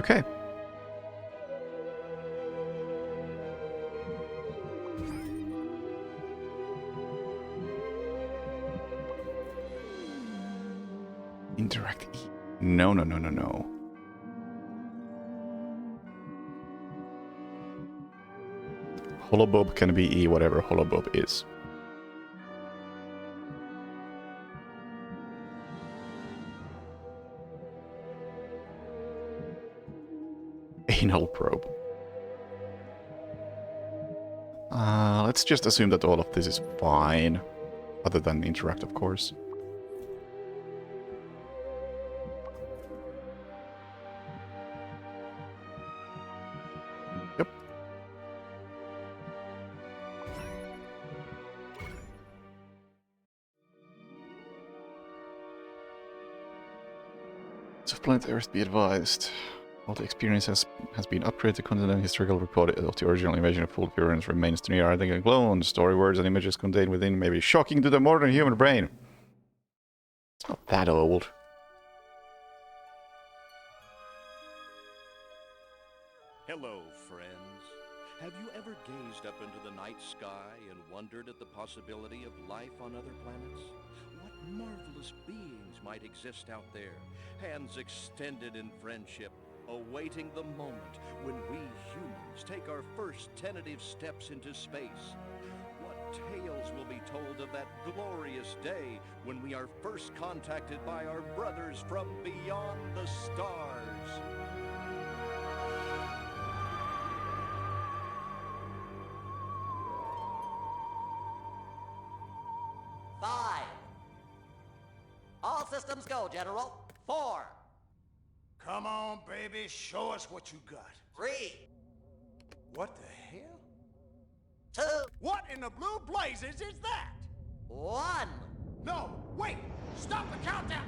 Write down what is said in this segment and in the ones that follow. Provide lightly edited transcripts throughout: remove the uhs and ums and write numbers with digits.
Okay. Interact E. No, no, no, no, no. Holobob can be E, whatever Holobob is. Anal probe. Let's just assume that all of this is fine. Other than interact, of course. Yep. So planet Earth, be advised. All the experience has been upgraded to contain an historical record of the original invasion of full appearance remains to near Arctic and clone. Story words and images contained within may be shocking to the modern human brain. It's not that old. Hello, friends. Have you ever gazed up into the night sky and wondered at the possibility of life on other planets? What marvelous beings might exist out there, hands extended in friendship, awaiting the moment when we humans take our first tentative steps into space? What tales will be told of that glorious day when we are first contacted by our brothers from beyond the stars? Five. All systems go, General. 4. Come on, baby, show us what you got. 3. What the hell? 2. What in the blue blazes is that? 1. No, wait! Stop the countdown!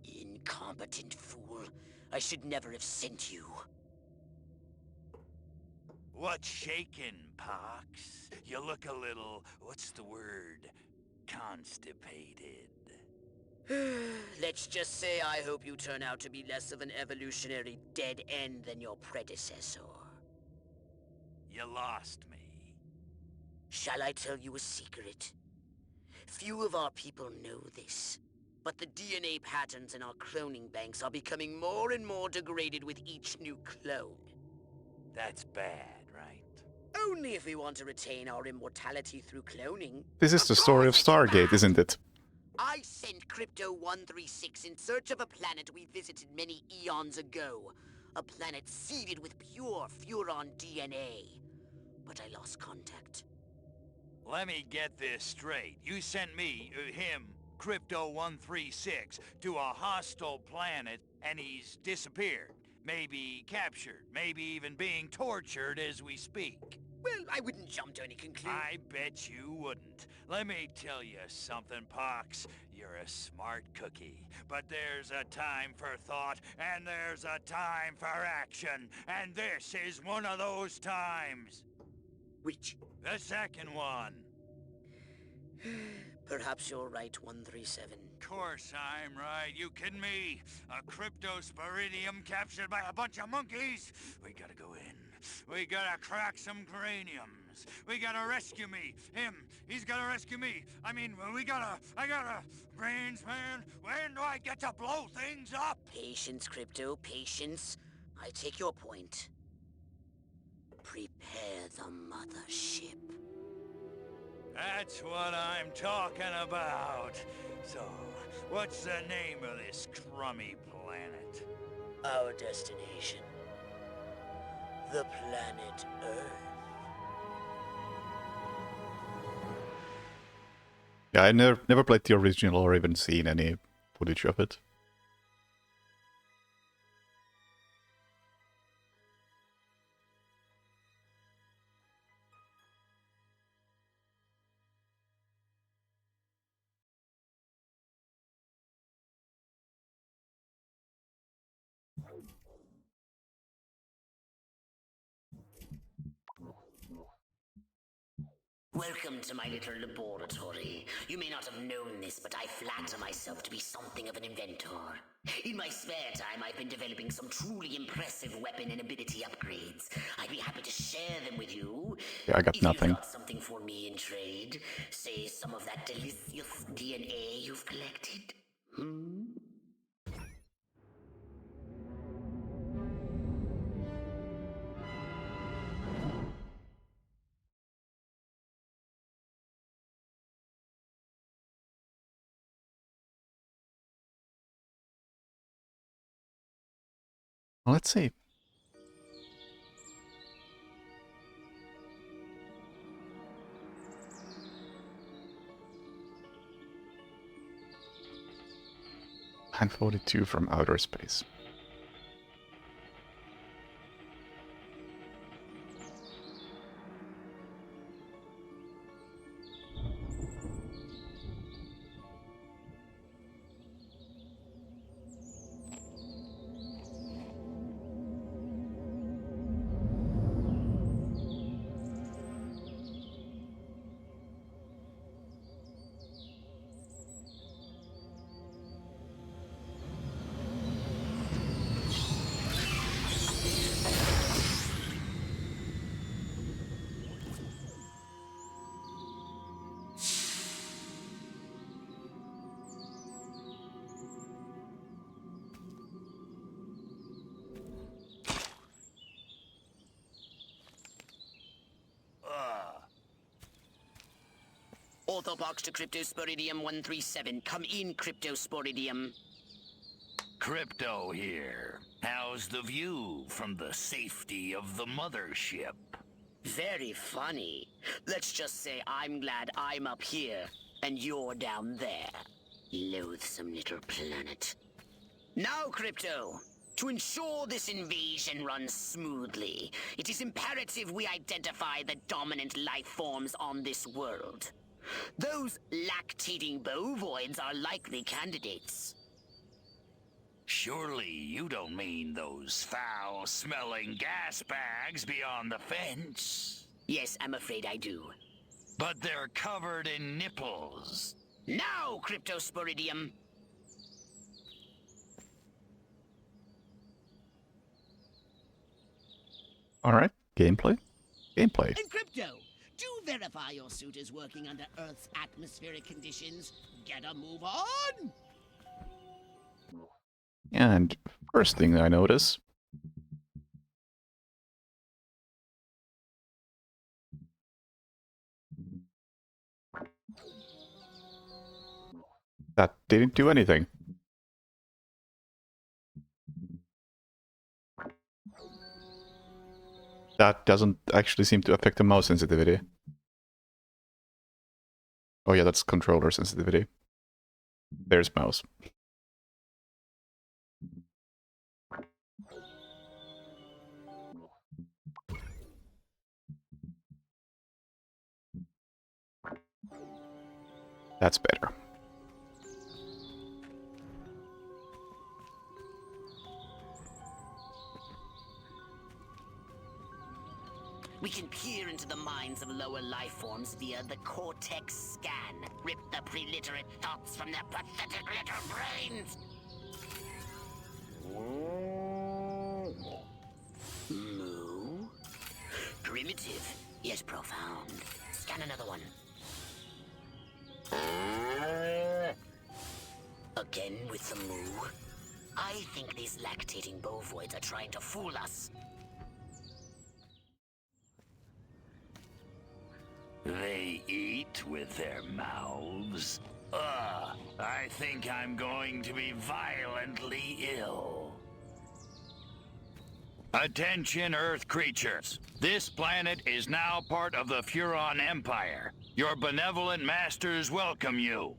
Incompetent fool. I should never have sent you. What's shaking, Pox? You look a little, what's the word, constipated. Let's just say I hope you turn out to be less of an evolutionary dead end than your predecessor. You lost me. Shall I tell you a secret? Few of our people know this, but the DNA patterns in our cloning banks are becoming more and more degraded with each new clone. That's bad, right? Only if we want to retain our immortality through cloning. This is the story of Stargate, isn't it? I sent Crypto-136 in search of a planet we visited many eons ago. A planet seeded with pure Furon DNA. But I lost contact. Let me get this straight. You sent me, him, Crypto-136, to a hostile planet, and he's disappeared. Maybe captured, maybe even being tortured as we speak. Well, I wouldn't jump to any conclusion. I bet you wouldn't. Let me tell you something, Pox. You're a smart cookie. But there's a time for thought, and there's a time for action. And this is one of those times. Which? The second one. Perhaps you're right, 137. Course I'm right. You kidding me? A cryptosporidium captured by a bunch of monkeys? We gotta go in. We gotta crack some craniums. We gotta rescue me. Him. He's gotta rescue me. I mean, I gotta... Brains, man. When do I get to blow things up? Patience, Crypto, patience. I take your point. mothership. That's what I'm talking about. So, what's the name of this crummy planet? Our destination. The planet Earth. Yeah, I never played the original or even seen any footage of it. Welcome to my little laboratory. You may not have known this, but I flatter myself to be something of an inventor. In my spare time, I've been developing some truly impressive weapon and ability upgrades. I'd be happy to share them with you. Yeah, I got if nothing. You've got something for me in trade, say some of that delicious DNA you've collected. Well, let's see. And 42 from outer space. Orthopox to Cryptosporidium 137. Come in, Cryptosporidium. Crypto here. How's the view from the safety of the mothership? Very funny. Let's just say I'm glad I'm up here and you're down there. Loathsome little planet. Now, Crypto, to ensure this invasion runs smoothly, it is imperative we identify the dominant life forms on this world. Those lactating bovoids are likely candidates. Surely you don't mean those foul-smelling gas bags beyond the fence? Yes, I'm afraid I do. But they're covered in nipples. Now, Cryptosporidium! Alright, gameplay? Gameplay. And Crypto, do verify your suit is working under Earth's atmospheric conditions. Get a move on! And first thing I notice... that didn't do anything. That doesn't actually seem to affect the mouse sensitivity. Oh yeah, that's controller sensitivity. There's mouse. That's better. We can peer into the minds of lower life forms via the Cortex scan. Rip the preliterate thoughts from their pathetic little brains. Moo? Primitive, yet profound. Scan another one. Again with the moo? I think these lactating bovoids are trying to fool us. eat with their mouths. I think I'm going to be violently ill. Attention, Earth creatures. This planet is now part of the Furon Empire. Your benevolent masters welcome you.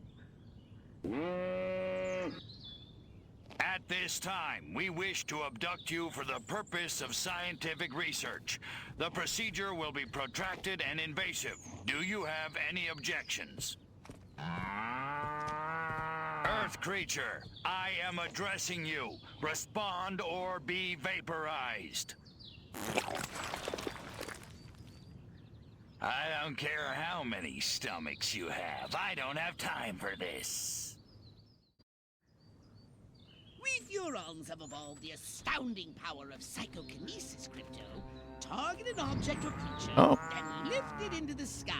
At this time, we wish to abduct you for the purpose of scientific research. The procedure will be protracted and invasive. Do you have any objections? Earth creature, I am addressing you. Respond or be vaporized. I don't care how many stomachs you have. I don't have time for this. We Furons have evolved the astounding power of psychokinesis, Crypto. Target an object or creature and lift it into the sky.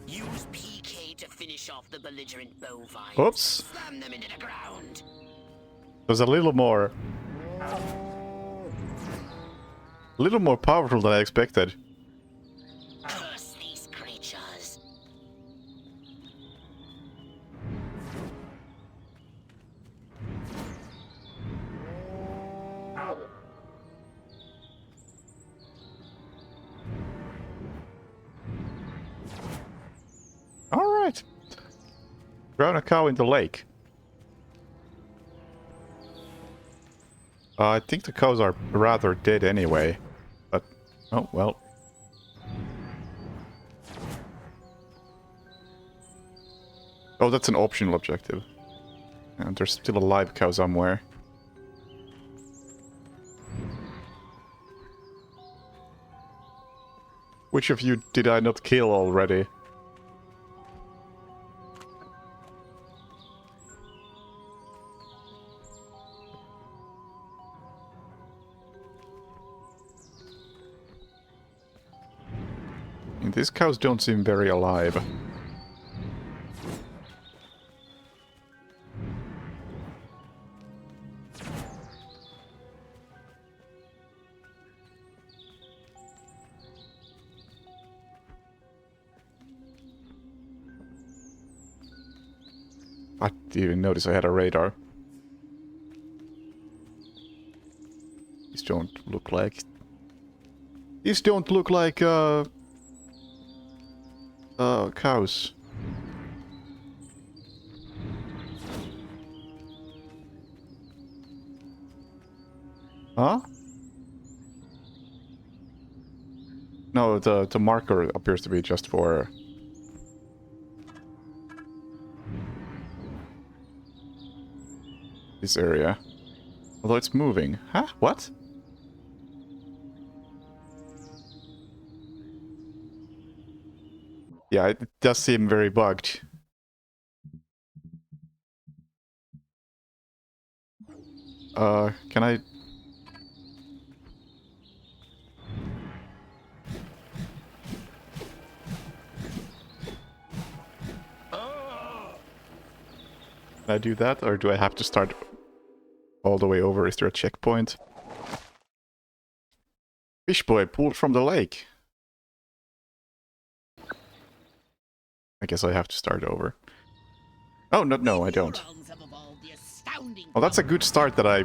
Use PK to finish off the belligerent bovines. Oops. Slam them into the ground. It was a little more powerful than I expected. Curse these creatures. Alright. Drown a cow in the lake. I think the cows are rather dead anyway. But, oh well. Oh, that's an optional objective. And there's still a live cow somewhere. Which of you did I not kill already? These cows don't seem very alive. I didn't even notice I had a radar. These don't look like... These don't look like, cows. Huh? No, the marker appears to be just for... this area. Although it's moving. Huh? What? Yeah, it does seem very bugged. Can I... Can I do that, or do I have to start all the way over? Is there a checkpoint? Fish boy pulled from the lake. I guess I have to start over. Oh, no, I don't. Well, that's a good start that I...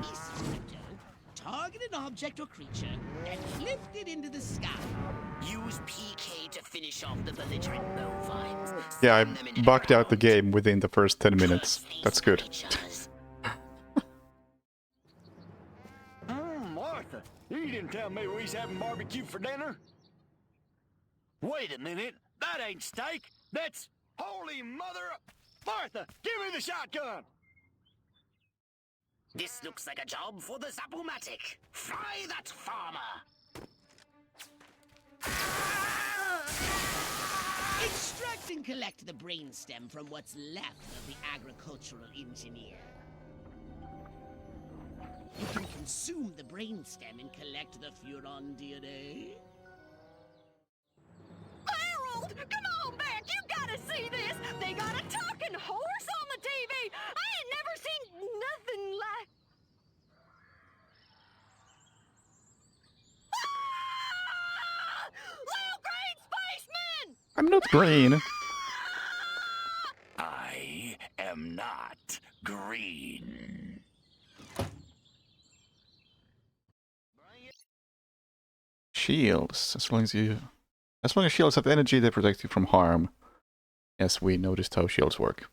Target an object or creature and lift it into the sky. Use PK to finish off the belligerent bovines. Yeah, I bugged out the game within the first 10 minutes. That's good. Martha, you didn't tell me we was having barbecue for dinner? Wait a minute, that ain't steak. That's holy mother... Martha, give me the shotgun! This looks like a job for the Zapomatic. Fry that farmer! Extract and collect the brainstem from what's left of the agricultural engineer. You can consume the brainstem and collect the Furon DNA. Harold, come on back! You gotta see this! They got a talking horse on the TV! I ain't never seen nothing like... Ah! Little green spaceman! I'm not green. not green. Shields. As long as shields have energy, they protect you from harm. Yes, we noticed how shields work.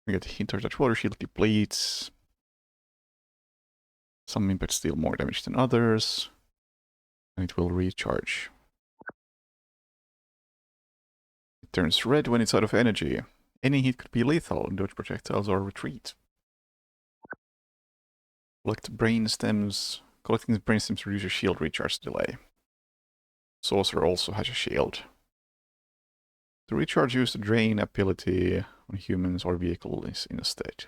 We get hit or touch water shield depletes. Some impacts deal more damage than others. And it will recharge. It turns red when it's out of energy. Any hit could be lethal, dodge projectiles or retreat. Collect brain stems. Collecting the brain stems reduces shield recharge delay. Sorcerer also has a shield. The recharge use the drain ability when humans or vehicle is in a state.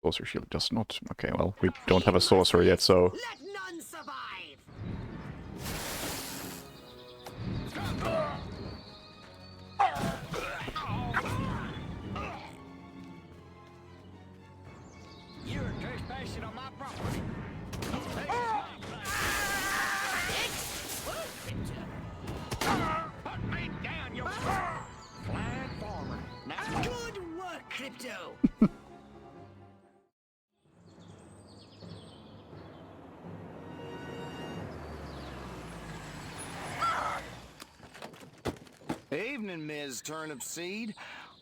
Sorcerer shield does not. Okay, well, we don't have a sorcerer yet, so... Let none survive! You're trespassing on my property. Put me down, you flying farmer. Now, Good work, Crypto! Evening, Ms. Turnipseed.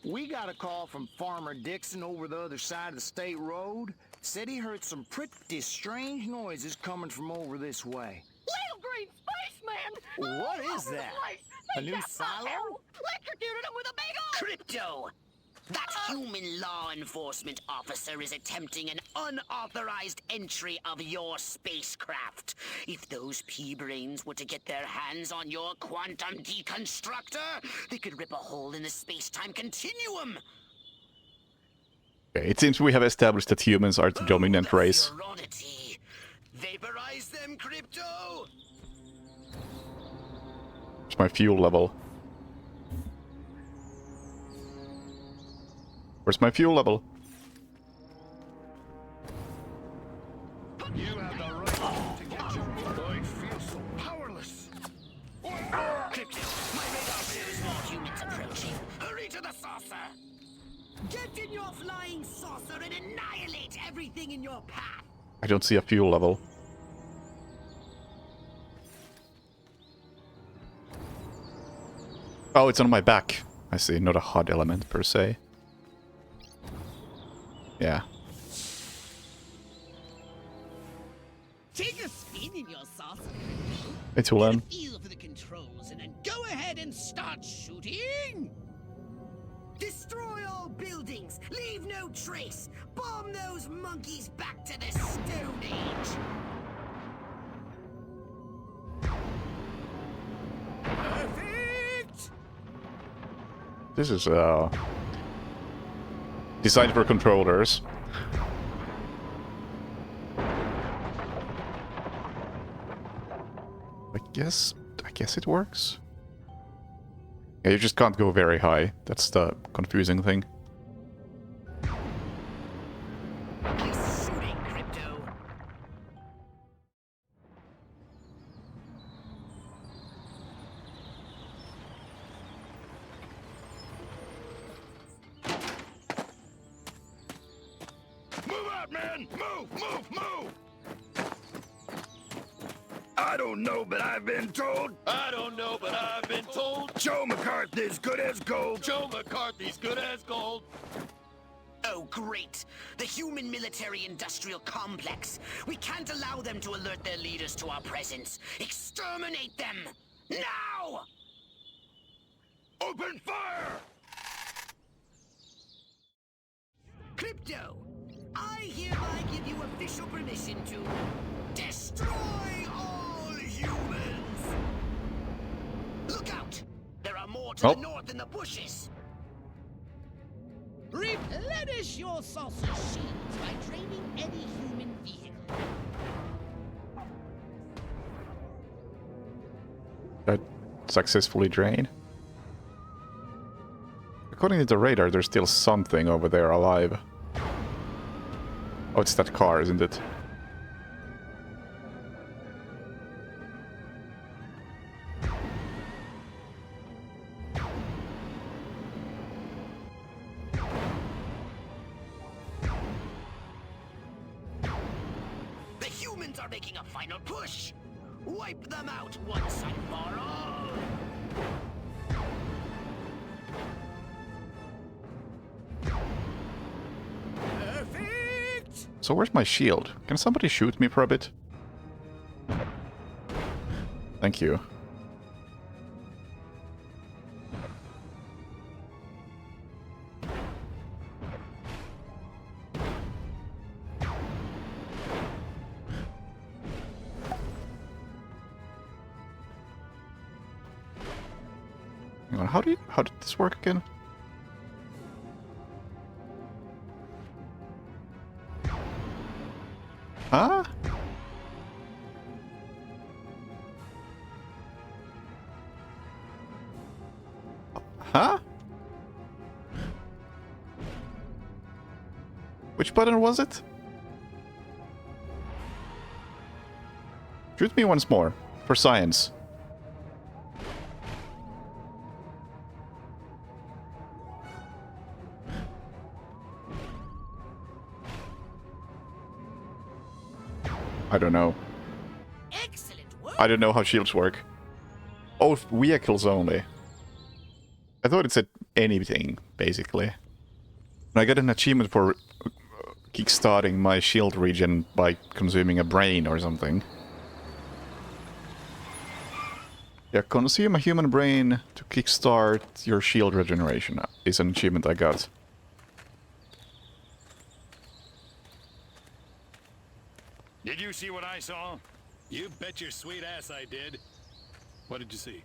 We got a call from Farmer Dixon over the other side of the state road. Said he heard some pretty strange noises coming from over this way. Little green spaceman! What all is over the that? place. A They new got my silo? arrow, electrocuted him with a big old... Crypto! That human law enforcement officer is attempting an unauthorized entry of your spacecraft. If those pea-brains were to get their hands on your quantum deconstructor, they could rip a hole in the space-time continuum. Okay, it seems we have established that humans are the dominant race. Furonity. Vaporize them, Crypto! It's my fuel level. Where's my fuel level? you have the right to get your I feel so powerless. Crypto, my radar shows more humans approaching. Hurry to the saucer! Get in your flying saucer and annihilate everything in your path! I don't see a fuel level. Oh, it's on my back. I see, not a HUD element per se. Yeah. Take a spin in your saucer. Hey, Tulan. Feel for the controls and then go ahead and start shooting. Destroy all buildings! Leave no trace! Bomb those monkeys back to the Stone Age! Perfect. This is, designed for controllers. I guess it works. Yeah, you just can't go very high. That's the confusing thing. Nice shooting, Crypto! Move out, man! Move, move, move! I don't know, but I've been told. I don't know, but I've been told Joe McCarthy's good as gold. Joe McCarthy's good as gold. Oh, great! The human military-industrial complex! We can't allow them to alert their leaders to our presence! Exterminate them! Now! Open fire! Crypto! I hereby give you official permission to destroy all humans! Look out! There are more to Oh. the north in the bushes! Replenish your saucer shields by draining any human vehicle. That successfully drained. According to the radar, there's still something over there alive. Oh, it's that car, isn't it? are making a final push. Wipe them out once and for all. Perfect! So where's my shield? Can somebody shoot me for a bit? Thank you. Hang on, how did this work again? Huh? Huh? Which button was it? Shoot me once more, for science. I don't know. Excellent work! I don't know how shields work. Oh, vehicles only. I thought it said anything, basically. And I got an achievement for kickstarting my shield regen by consuming a brain or something. Yeah, consume a human brain to kickstart your shield regeneration is an achievement I got. Did you see what I saw? You bet your sweet ass I did. What did you see?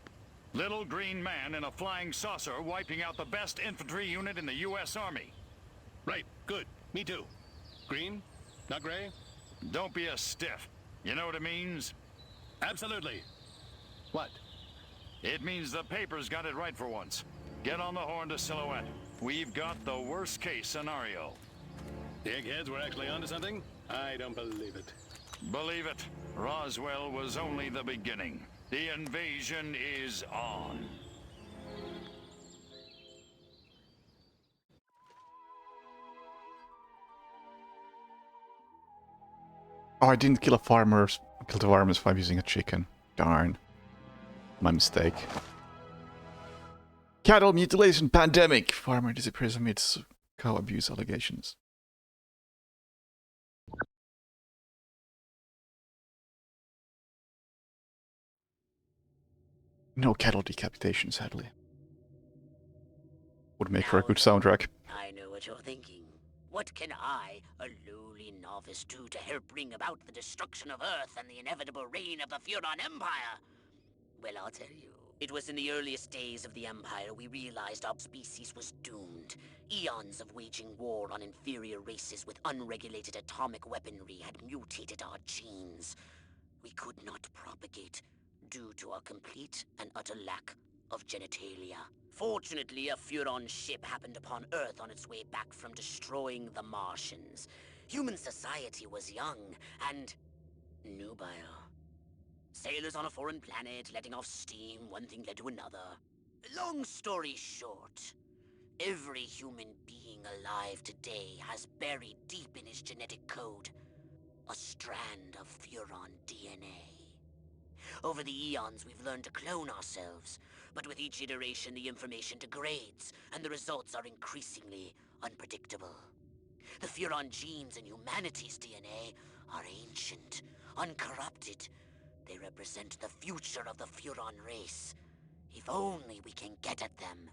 Little green man in a flying saucer wiping out the best infantry unit in the U.S. Army. Right, good. Me too. Green? Not gray? Don't be a stiff. You know what it means? Absolutely. What? It means the paper's got it right for once. Get on the horn to Silhouette. We've got the worst case scenario. The eggheads were actually onto something? I don't believe it. Believe it. Roswell was only the beginning. The invasion is on. Oh, I didn't kill the farmers by using a chicken. Darn. My mistake. Cattle mutilation pandemic. Farmer disappears amidst cow abuse allegations. No cattle decapitation, sadly. Would make for a good soundtrack. I know what you're thinking. What can I, a lowly novice, do to help bring about the destruction of Earth and the inevitable reign of the Furon Empire? Well, I'll tell you. It was in the earliest days of the Empire we realized our species was doomed. Eons of waging war on inferior races with unregulated atomic weaponry had mutated our genes. We could not propagate due to our complete and utter lack of genitalia. Fortunately, a Furon ship happened upon Earth on its way back from destroying the Martians. Human society was young and nubile. Sailors on a foreign planet, letting off steam, one thing led to another. Long story short, every human being alive today has buried deep in his genetic code a strand of Furon DNA. Over the eons, we've learned to clone ourselves, but with each iteration, the information degrades, and the results are increasingly unpredictable. The Furon genes in humanity's DNA are ancient, uncorrupted. They represent the future of the Furon race. If only we can get at them.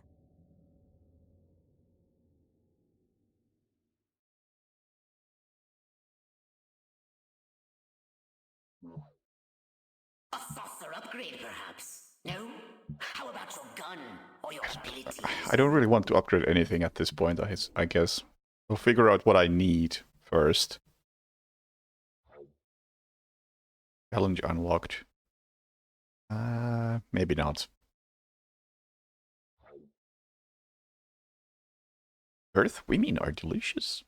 A saucer upgrade, perhaps? No? How about your gun or your abilities? I don't really want to upgrade anything at this point, I guess. We'll figure out what I need first. Challenge unlocked. Maybe not. Earth women are delicious.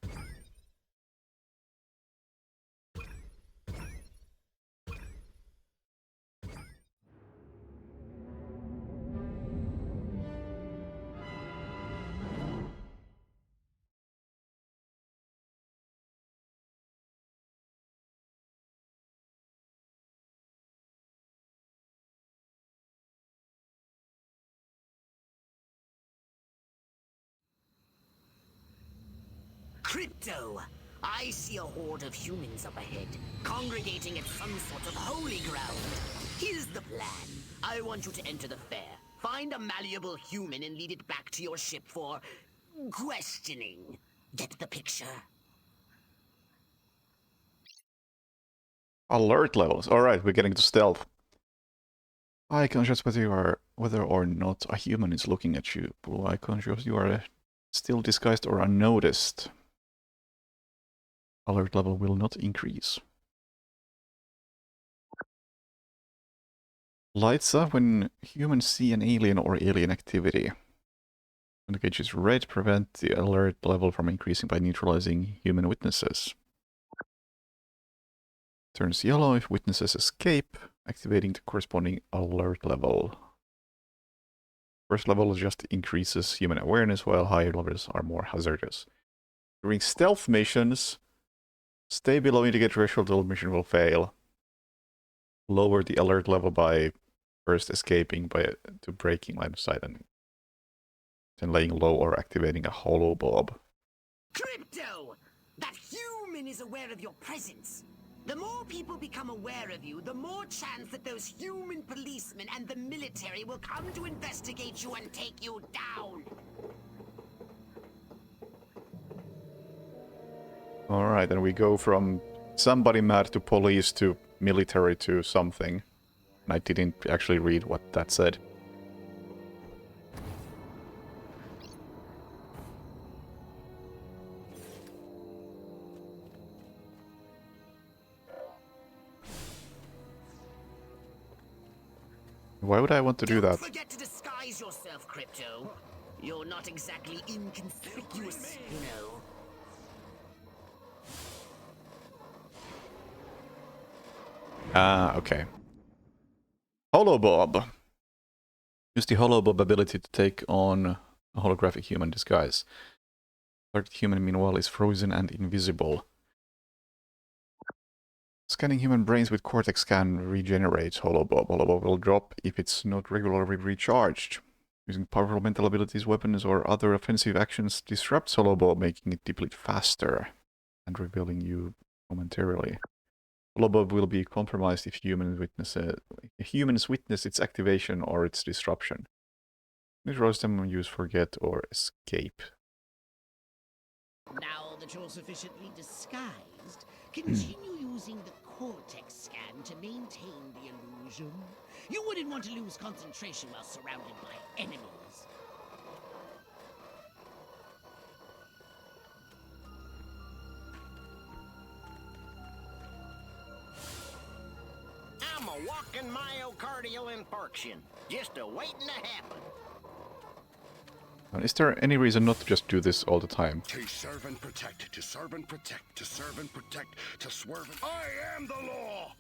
Crypto! I see a horde of humans up ahead, congregating at some sort of holy ground. Here's the plan. I want you to enter the fair, find a malleable human and lead it back to your ship for questioning. Get the picture? Alert levels. Alright, we're getting to stealth. Eye conscious whether or not a human is looking at you. Blue eye conscious, you are still disguised or unnoticed. Alert level will not increase. Lights up when humans see an alien or alien activity. When the gauge is red, prevent the alert level from increasing by neutralizing human witnesses. Turns yellow if witnesses escape, activating the corresponding alert level. First level just increases human awareness, while higher levels are more hazardous. During stealth missions, stay below indicate threshold till mission will fail. Lower the alert level by first escaping to breaking line of sight and then laying low or activating a hollow bob. Crypto! That human is aware of your presence. The more people become aware of you, the more chance that those human policemen and the military will come to investigate you and take you down. Alright, then we go from somebody mad to police to military to something. I didn't actually read what that said. Why would I want to do that? Don't forget to disguise yourself, Crypto. You're not exactly inconspicuous, you know. Ah, okay. Holobob. Use the Holobob ability to take on a holographic human disguise. Target human, meanwhile, is frozen and invisible. Scanning human brains with Cortex Scan regenerates Holobob. Holobob will drop if it's not regularly recharged. Using powerful mental abilities, weapons, or other offensive actions disrupts Holobob, making it deplete faster and revealing you momentarily. Holobob will be compromised if humans witness its activation or its disruption. Neutralize them, use Forget or Escape. Now that you're sufficiently disguised, continue using the Cortex Scan to maintain the illusion. You wouldn't want to lose concentration while surrounded by enemies. I'm a walking myocardial infarction, just a waiting to happen. Is there any reason not to just do this all the time? To serve and protect, to serve and protect, to serve and protect, to swerve and... I am the law!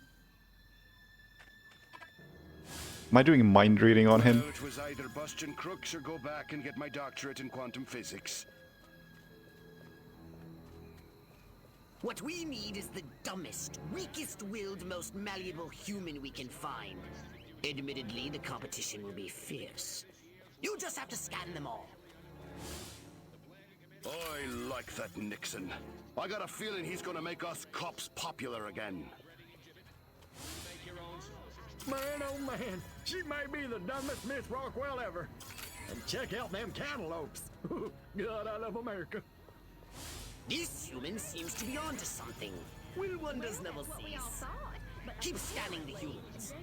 Am I doing mind reading on him? Well, it was either busting crooks or go back and get my doctorate in quantum physics. What we need is the dumbest, weakest-willed, most malleable human we can find. Admittedly, the competition will be fierce. You just have to scan them all. I like that Nixon. I got a feeling he's gonna make us cops popular again. Man, oh man, she may be the dumbest Miss Rockwell ever. And check out them cantaloupes. God, I love America. This human seems to be onto something. Will wonders never cease. Keep scanning the humans.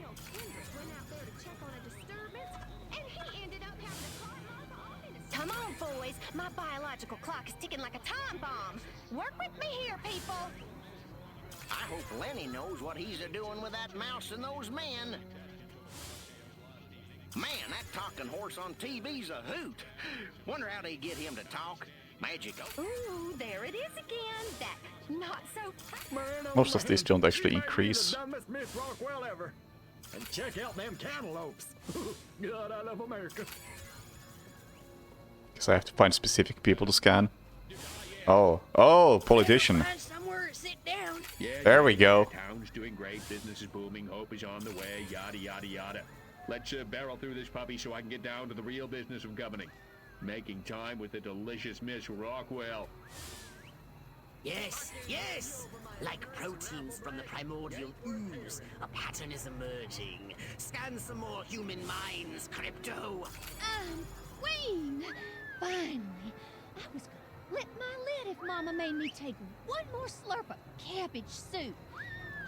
Come on, boys. My biological clock is ticking like a time bomb. Work with me here, people. I hope Lenny knows what he's a-doing with that mouse and those men. Man, that talking horse on TV's a hoot. Wonder how they get him to talk. Magical. Ooh, there it is again. That not so. Man, oh Most of man, these don't she actually may be increase. the dumbest Miss Rockwell ever. And check out them cantaloupes. God, I love America. Because I have to find specific people to scan. Oh, politician. Find somewhere to sit down. Yeah, There we go. Town's doing great, business is booming, hope is on the way, yada yada yada. Let's barrel through this puppy so I can get down to the real business of governing. Making time with the delicious Miss Rockwell. Yes, yes! Like proteins from the primordial ooze, a pattern is emerging. Scan some more human minds, Crypto. Queen! Finally, I was gonna flip my lid if Mama made me take one more slurp of cabbage soup.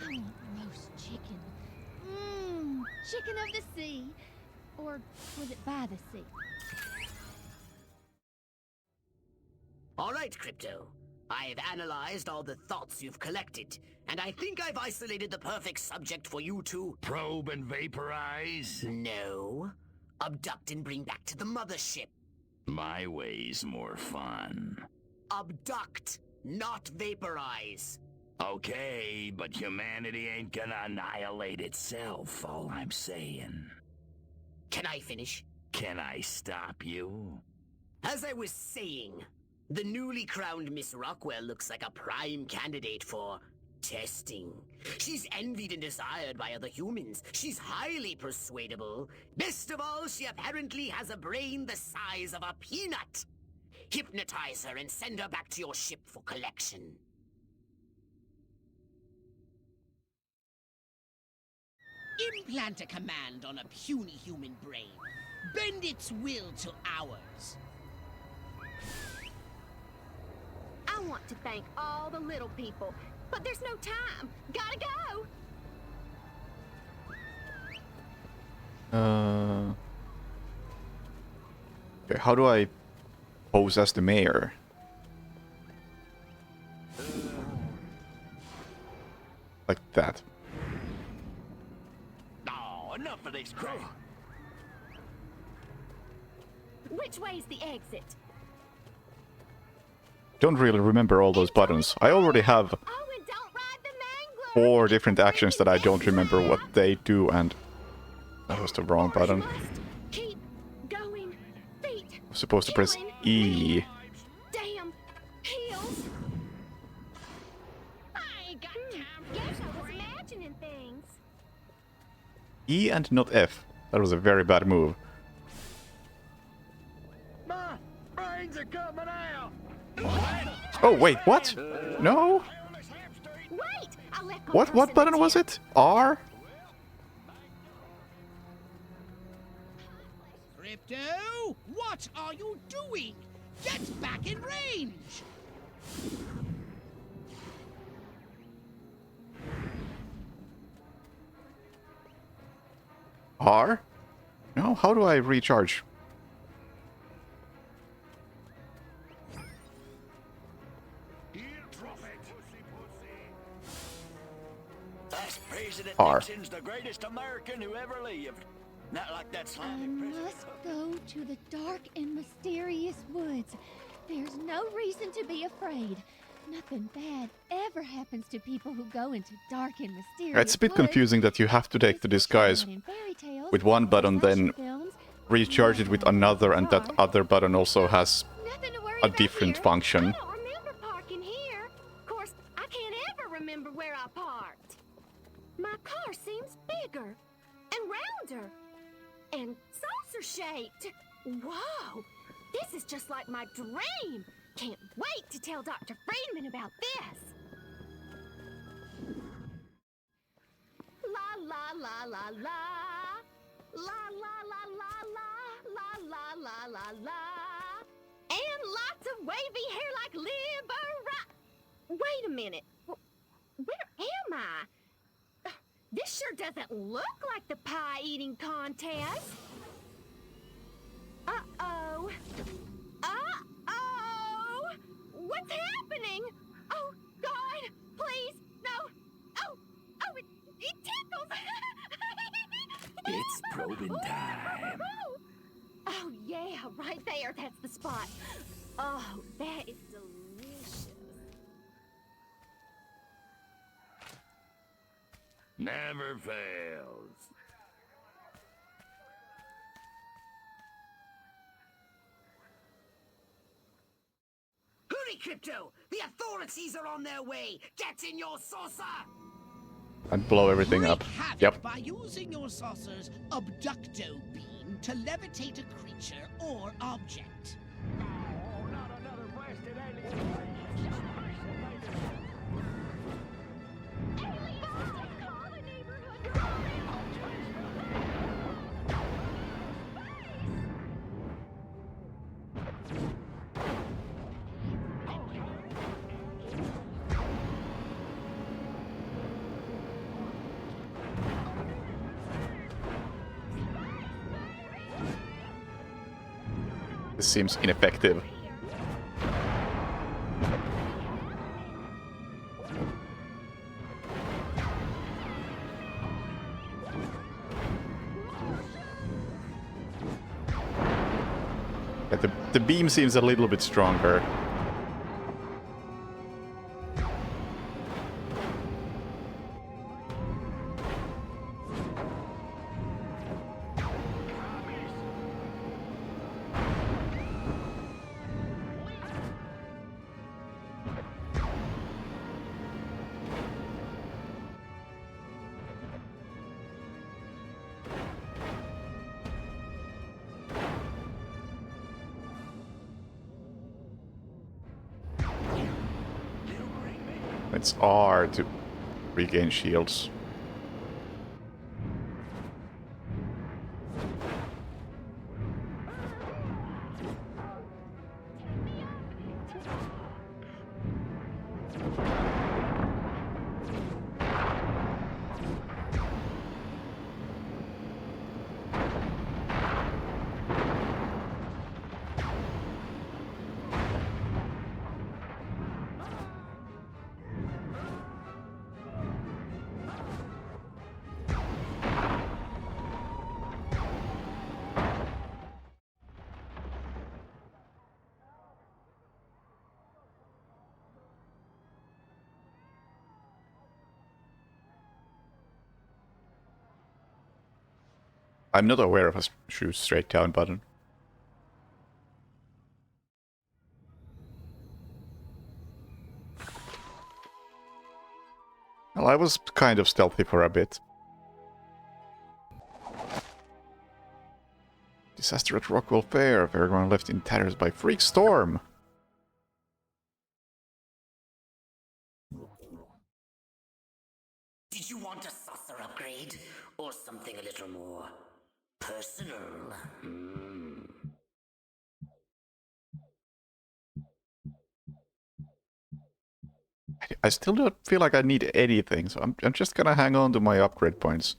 I want roast chicken. Mmm, chicken of the sea. Or was it by the sea? All right, Crypto. I've analyzed all the thoughts you've collected, and I think I've isolated the perfect subject for you to... Probe and vaporize? No. Abduct and bring back to the mothership. My way's more fun. Abduct, not vaporize. Okay, but humanity ain't gonna annihilate itself, all I'm saying. Can I finish? Can I stop you? As I was saying, the newly crowned Miss Rockwell looks like a prime candidate for testing. She's envied and desired by other humans. She's highly persuadable. Best of all, she apparently has a brain the size of a peanut. Hypnotize her and send her back to your ship for collection. Implant a command on a puny human brain. Bend its will to ours. I want to thank all the little people, but there's no time. Gotta go! Okay, how do I pose as the mayor? Like that. Oh, enough of this crap. Which way's the exit? Don't really remember all those buttons. I already have Oh, and don't ride the mangler! 4 different actions that I don't remember what they do, and that was the wrong button. Keep going. Feet. I'm supposed to press E. Damn heels. I ain't got time for Guess this I was crap. imagining things. E and not F. That was a very bad move. My brains are coming out. Oh, wait, what? No? Wait! I left my What purse in the button was tent. it? R? Crypto, what are you doing? Get back in range! R? No, how do I recharge? That's President R. Nixon's the greatest American who ever lived. Not like that I slimy president. must go to the dark and mysterious woods. There's no reason to be afraid. Nothing bad ever happens to people who go into dark and mysterious It's a bit woods. confusing that you have to take the disguise In fairy tales with one or button, then slasher films. recharge it with another, and that other button also has Nothing to worry a about different here. function. I don't remember parking here. Of course, I can't ever remember where I parked. My car seems bigger and rounder and saucer-shaped. Whoa! This is just like my dream. Can't wait to tell Dr. Friedman about this. La la la la la. La la la la la. La la la la la. And lots of wavy hair like Libera. Wait a minute. Where am I? This sure doesn't look like the pie-eating contest. Uh-oh. Uh-oh! What's happening? Oh, God, please, no. Oh, it tickles. It's probing time. Oh, yeah, right there. That's the spot. Oh, that is delicious. Never fails. Hurry, Crypto! The authorities are on their way! Get in your saucer! And blow everything up. Wreak havoc Yep. by using your saucer's abducto beam to levitate a creature or object. Oh, not another blasted alien. This seems ineffective. Yeah, the beam seems a little bit stronger. It's R to regain shields. I'm not aware of a shoot straight down button. Well, I was kind of stealthy for a bit. Disaster at Rockwell Fair. Everyone left in tatters by Freak Storm. Did you want a saucer upgrade? Or something a little more personal? I still don't feel like I need anything, so I'm just gonna hang on to my upgrade points.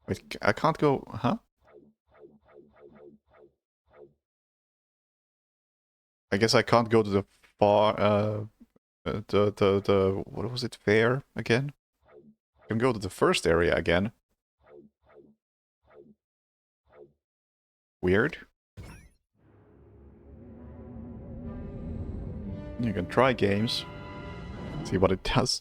Wait, I can't go, huh? I guess I can't go to the far, what was it, fair again? I can go to the first area again. Weird. You can try games. See what it does.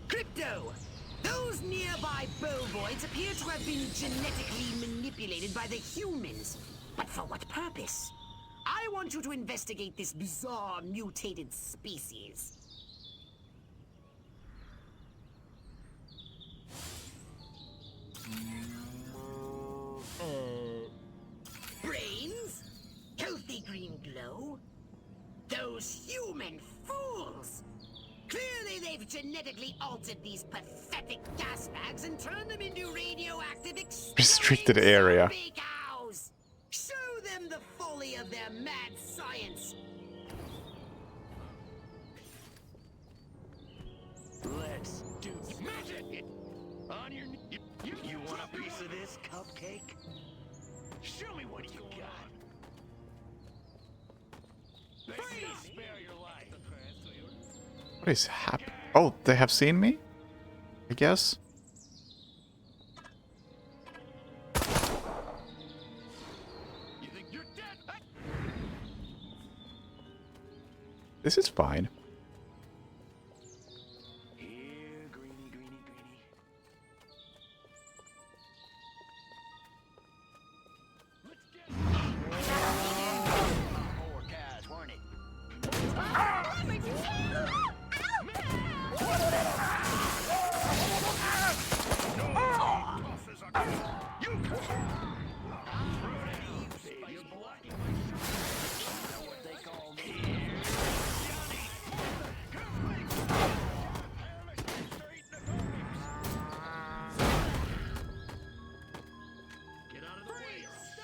Crypto! Those nearby bovoids appear to have been genetically manipulated by the humans. But for what purpose? I want you to investigate this bizarre mutated species. Brains? Healthy green glow? Those human fools! Clearly they've genetically altered these pathetic gas bags and turned them into radioactive Restricted area. cows. Show them the folly of their mad science. Let's do magic. On your you want a piece of this cupcake? Show me what you got. Please spare your life. What is happening? Oh, they have seen me? I guess. You think you're dead? This is fine. Here, greenie, greenie, greenie. Let's get more cash, weren't it?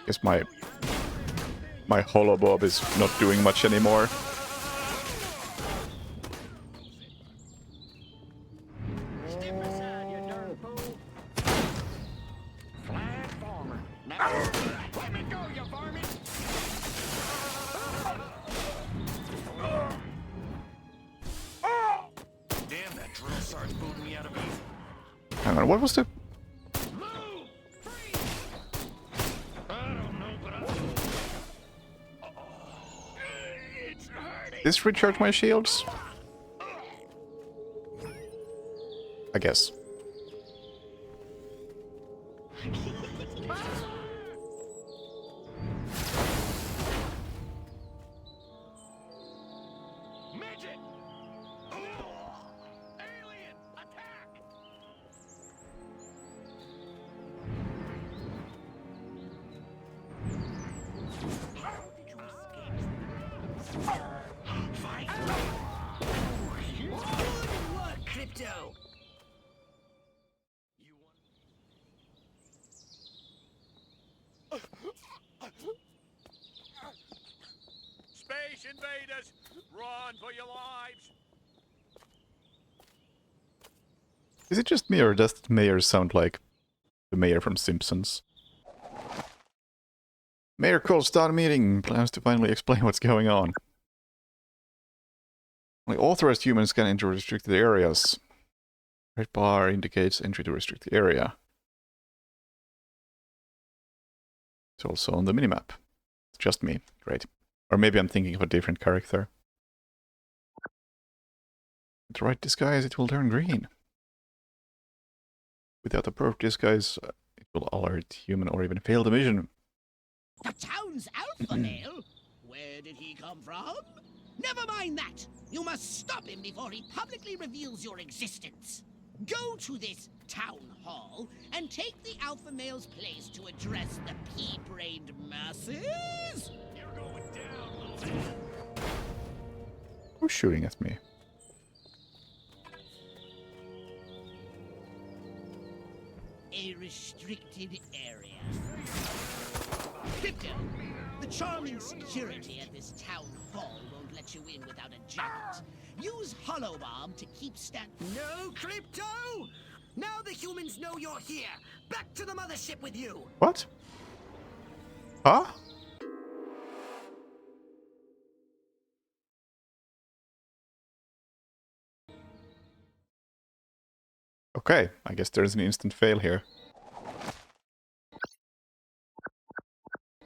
Guess my holobob is not doing much anymore. Step aside, you darn fool. Flat farmer. Now, let me go, you varmint. Damn, that drill sergeant's booting me out of easy. Hang on, what was the... Move! Freeze! I don't know, but it's hurting. This recharge my shields? I guess. Midget! Alien! Attack! Good work, Crypto! Space invaders! Run for your lives! Is it just me or does the mayor sound like the mayor from Simpsons? Mayor calls town meeting, plans to finally explain what's going on. Only authorized humans can enter restricted areas. Red bar indicates entry to restricted area. It's also on the minimap. It's just me. Great. Or maybe I'm thinking of a different character. With the right disguise, it will turn green. Without the proper disguise, it will alert human or even fail the mission. The town's alpha male? Where did he come from? Never mind that! You must stop him before he publicly reveals your existence. Go to this town hall and take the alpha male's place to address the pea-brained masses? You're going down, little man. Who's shooting at me? A restricted area. Crypto, the charming security at this town hall won't let you in without a jacket. Use Holobomb to keep No, Crypto! Now the humans know you're here. Back to the mothership with you. What? Huh? Okay, I guess there's an instant fail here.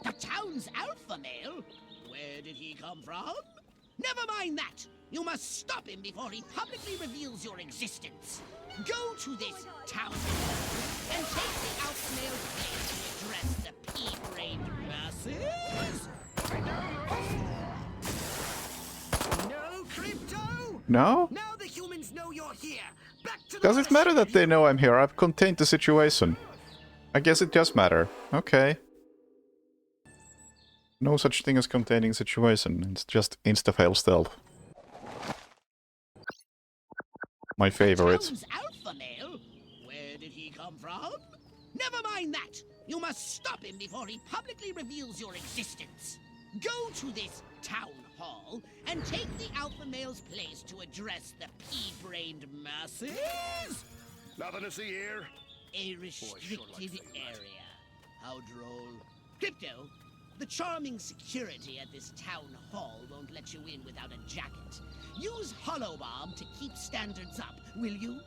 The town's alpha male? Where did he come from? Never mind that! You must stop him before he publicly reveals your existence. Go to this town hall and take the alpha male's place to address the pea-brained masses? No, Crypto! No? Now the humans know you're here. Back to the Does it matter that they know I'm here? I've contained the situation. I guess it does matter. Okay. No such thing as containing situation. It's just insta-fail stealth. My favorite. Town's alpha male? Where did he come from? Never mind that. You must stop him before he publicly reveals your existence. Go to this town hall and take the alpha male's place to address the pea-brained masses? Nothing to see here. A restricted area. How droll. Crypto, the charming security at this town hall won't let you in without a jacket. Use Holobomb to keep standards up, will you?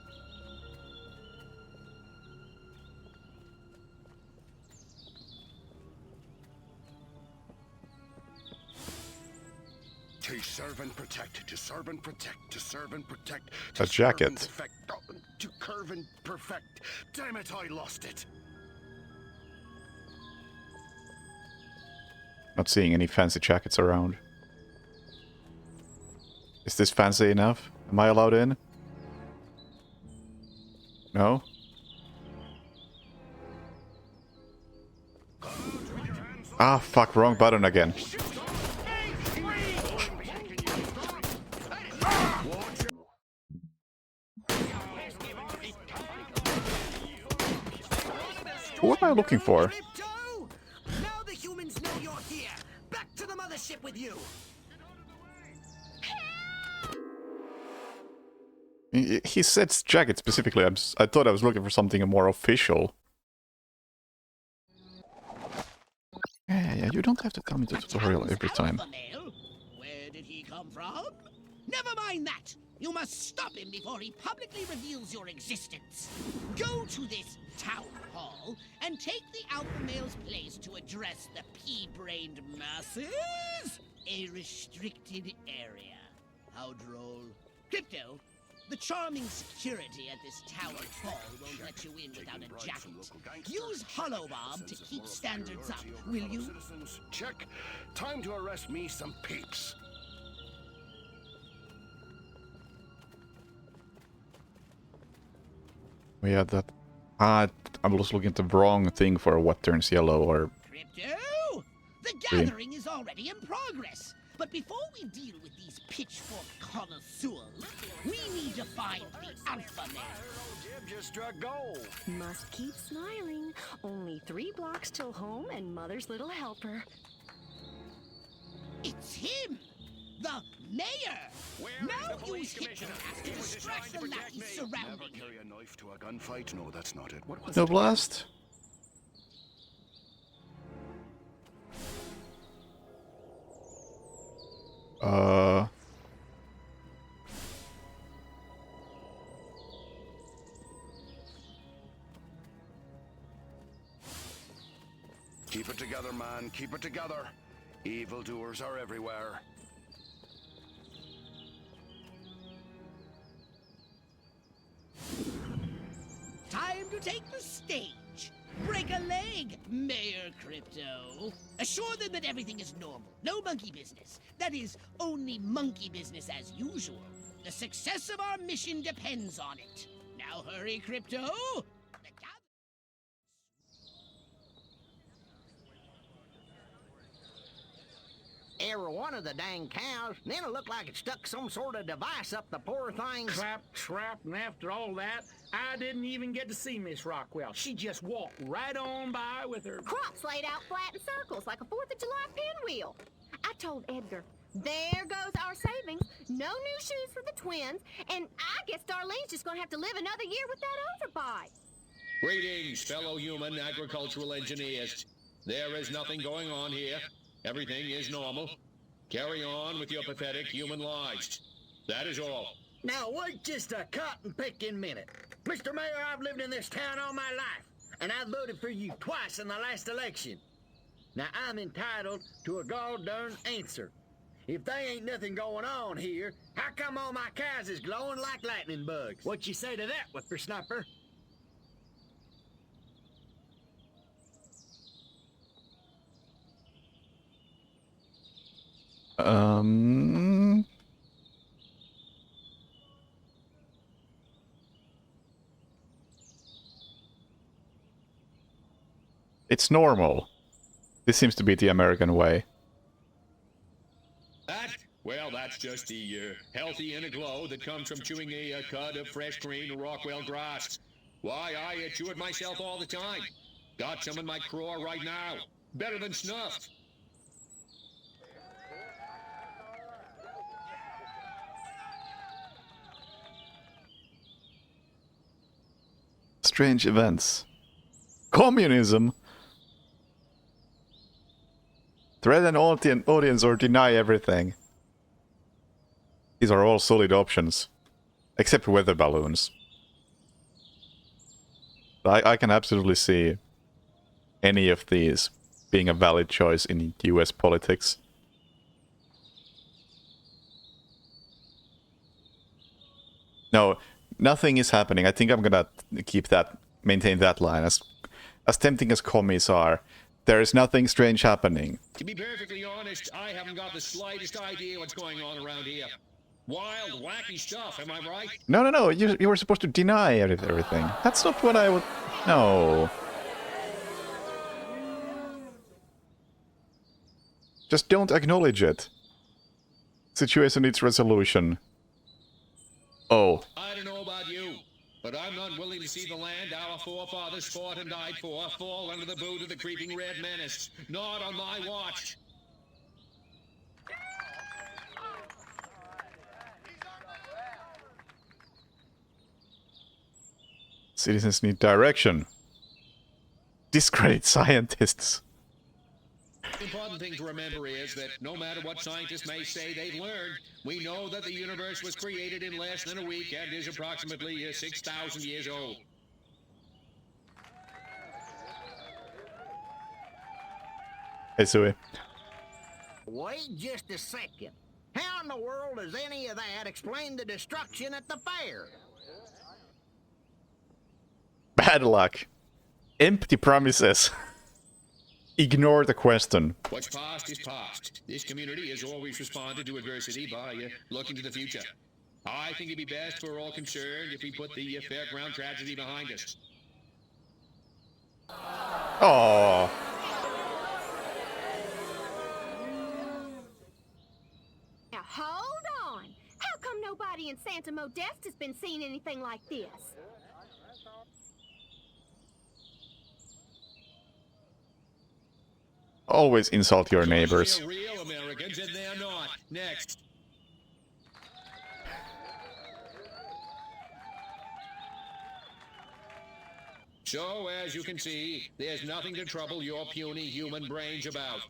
To serve and protect, to serve and protect, to serve and protect. A jacket. To curve and perfect. Damn it, I lost it. Not seeing any fancy jackets around. Is this fancy enough? Am I allowed in? No? Ah, fuck, wrong button again. What am I looking for? here! Back to the mothership with you! He said jacket specifically. I thought I was looking for something more official. Yeah, you don't have to come into the tutorial every time. Where did he come from? Never mind that! You must stop him before he publicly reveals your existence. Go to this town hall and take the alpha male's place to address the pea-brained masses. A restricted area. How droll. Crypto, the charming security at this town hall won't let you in without a jacket. Use Holobob to keep standards up, will you? Citizens, check. Time to arrest me some peeps. Yeah, that... I was looking at the wrong thing for what turns yellow or... Crypto! The gathering is already in progress. But before we deal with these pitchfork connoisseurs, we need to find the alpha male. Jib just struck gold. Must keep smiling. Only 3 blocks till home and Mother's little helper. It's him! The mayor! Now use Hypnoblast to distract the lackeys surrounding Never carry a knife to a gunfight? No, that's not it. What was No blast? Keep it together, man. Keep it together. Evildoers are everywhere. Time to take the stage. Break a leg, Mayor Crypto. Assure them that everything is normal. No monkey business. That is, only monkey business as usual. The success of our mission depends on it. Now hurry, Crypto. Every one of the dang cows, then it looked like it stuck some sort of device up the poor thing's... Clap, trap, and after all that, I didn't even get to see Miss Rockwell. She just walked right on by with her... Crops laid out flat in circles like a 4th of July pinwheel. I told Edgar, there goes our savings. No new shoes for the twins. And I guess Darlene's just gonna have to live another year with that overbite. Greetings, fellow human agricultural engineers. There is nothing going on here. Everything is normal. Carry on with your pathetic human lives. That is all. Now, wait just a cotton-picking minute. Mr. Mayor, I've lived in this town all my life, and I voted for you twice in the last election. Now, I'm entitled to a gall-darn answer. If there ain't nothing going on here, how come all my cows is glowing like lightning bugs? What you say to that, whippersnapper? It's normal. This seems to be the American way. That? Well, that's just the healthy inner glow that comes from chewing a cud of fresh green Rockwell grass. Why, I chew it myself all the time. Got some in my craw right now. Better than snuff. Strange events. Communism! Thread an audience or deny everything. These are all solid options. Except weather balloons. I can absolutely see any of these being a valid choice in US politics. No, nothing is happening. I think I'm gonna maintain that line. As tempting as commies are, there is nothing strange happening. To be perfectly honest, I haven't got the slightest idea what's going on around here. Wild, wacky stuff, am I right? No, you were supposed to deny everything. That's not what I would... No. Just don't acknowledge it. Situation needs resolution. Oh. I don't know about you, but but I'm not willing to see the land our forefathers fought and died for fall under the boot of the creeping red menace. Not on my watch. Citizens need direction. Discredit scientists. The important thing to remember is that no matter what scientists may say they've learned, we know that the universe was created in less than a week and is approximately 6,000 years old. Hey, Sui. Wait just a second. How in the world does any of that explain the destruction at the fair? Bad luck. Empty promises. Ignore the question. What's past is past. This community has always responded to adversity by looking to the future. I think it'd be best for all concerned if we put the fairground tragedy behind us. Oh. Now hold on. How come nobody in Santa Modeste has been seeing anything like this? Always insult your neighbors. They're real Americans and they're not. Next. So, as you can see, there's nothing to trouble your puny human brains about.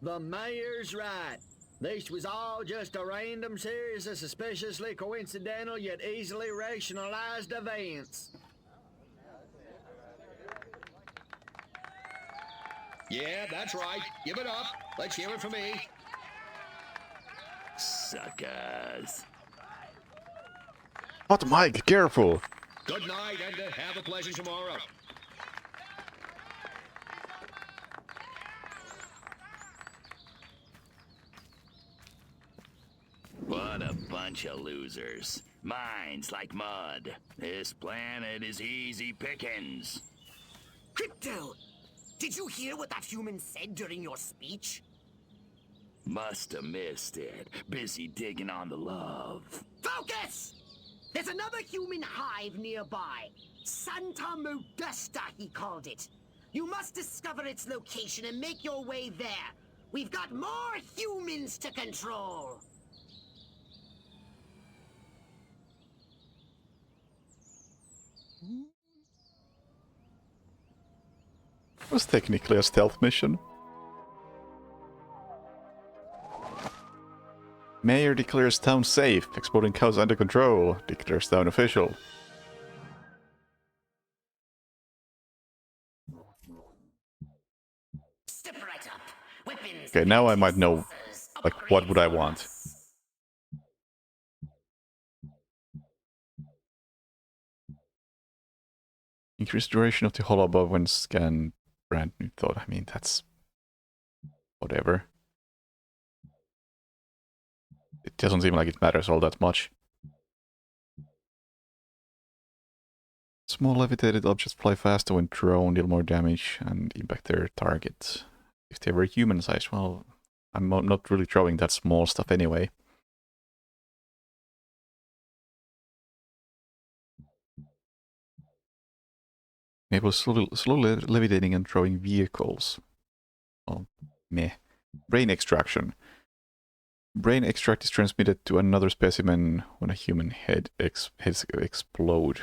The mayor's right. This was all just a random series of suspiciously coincidental yet easily rationalized events. Yeah, that's right. Give it up. Let's hear it from me. Suckers. Hot Mike, careful. Good night and have a pleasant tomorrow. What a bunch of losers. Minds like mud. This planet is easy pickings. Crypto! Did you hear what that human said during your speech? Must have missed it. Busy digging on the love. Focus! There's another human hive nearby. Santa Modesta, he called it. You must discover its location and make your way there. We've got more humans to control. It was technically a stealth mission. Mayor declares town safe. Exploding cows under control. Declares town official. Step right up. Weapons. Okay, now I might know, like, what would I want? Increased duration of the hull above when scanned. Brand new thought. I mean, that's whatever. It doesn't seem like it matters all that much. Small levitated objects fly faster when thrown, deal more damage, and impact their target. If they were human sized, well, I'm not really throwing that small stuff anyway. Enables slowly levitating and throwing vehicles. Oh, meh. Brain extraction. Brain extract is transmitted to another specimen when a human heads explode.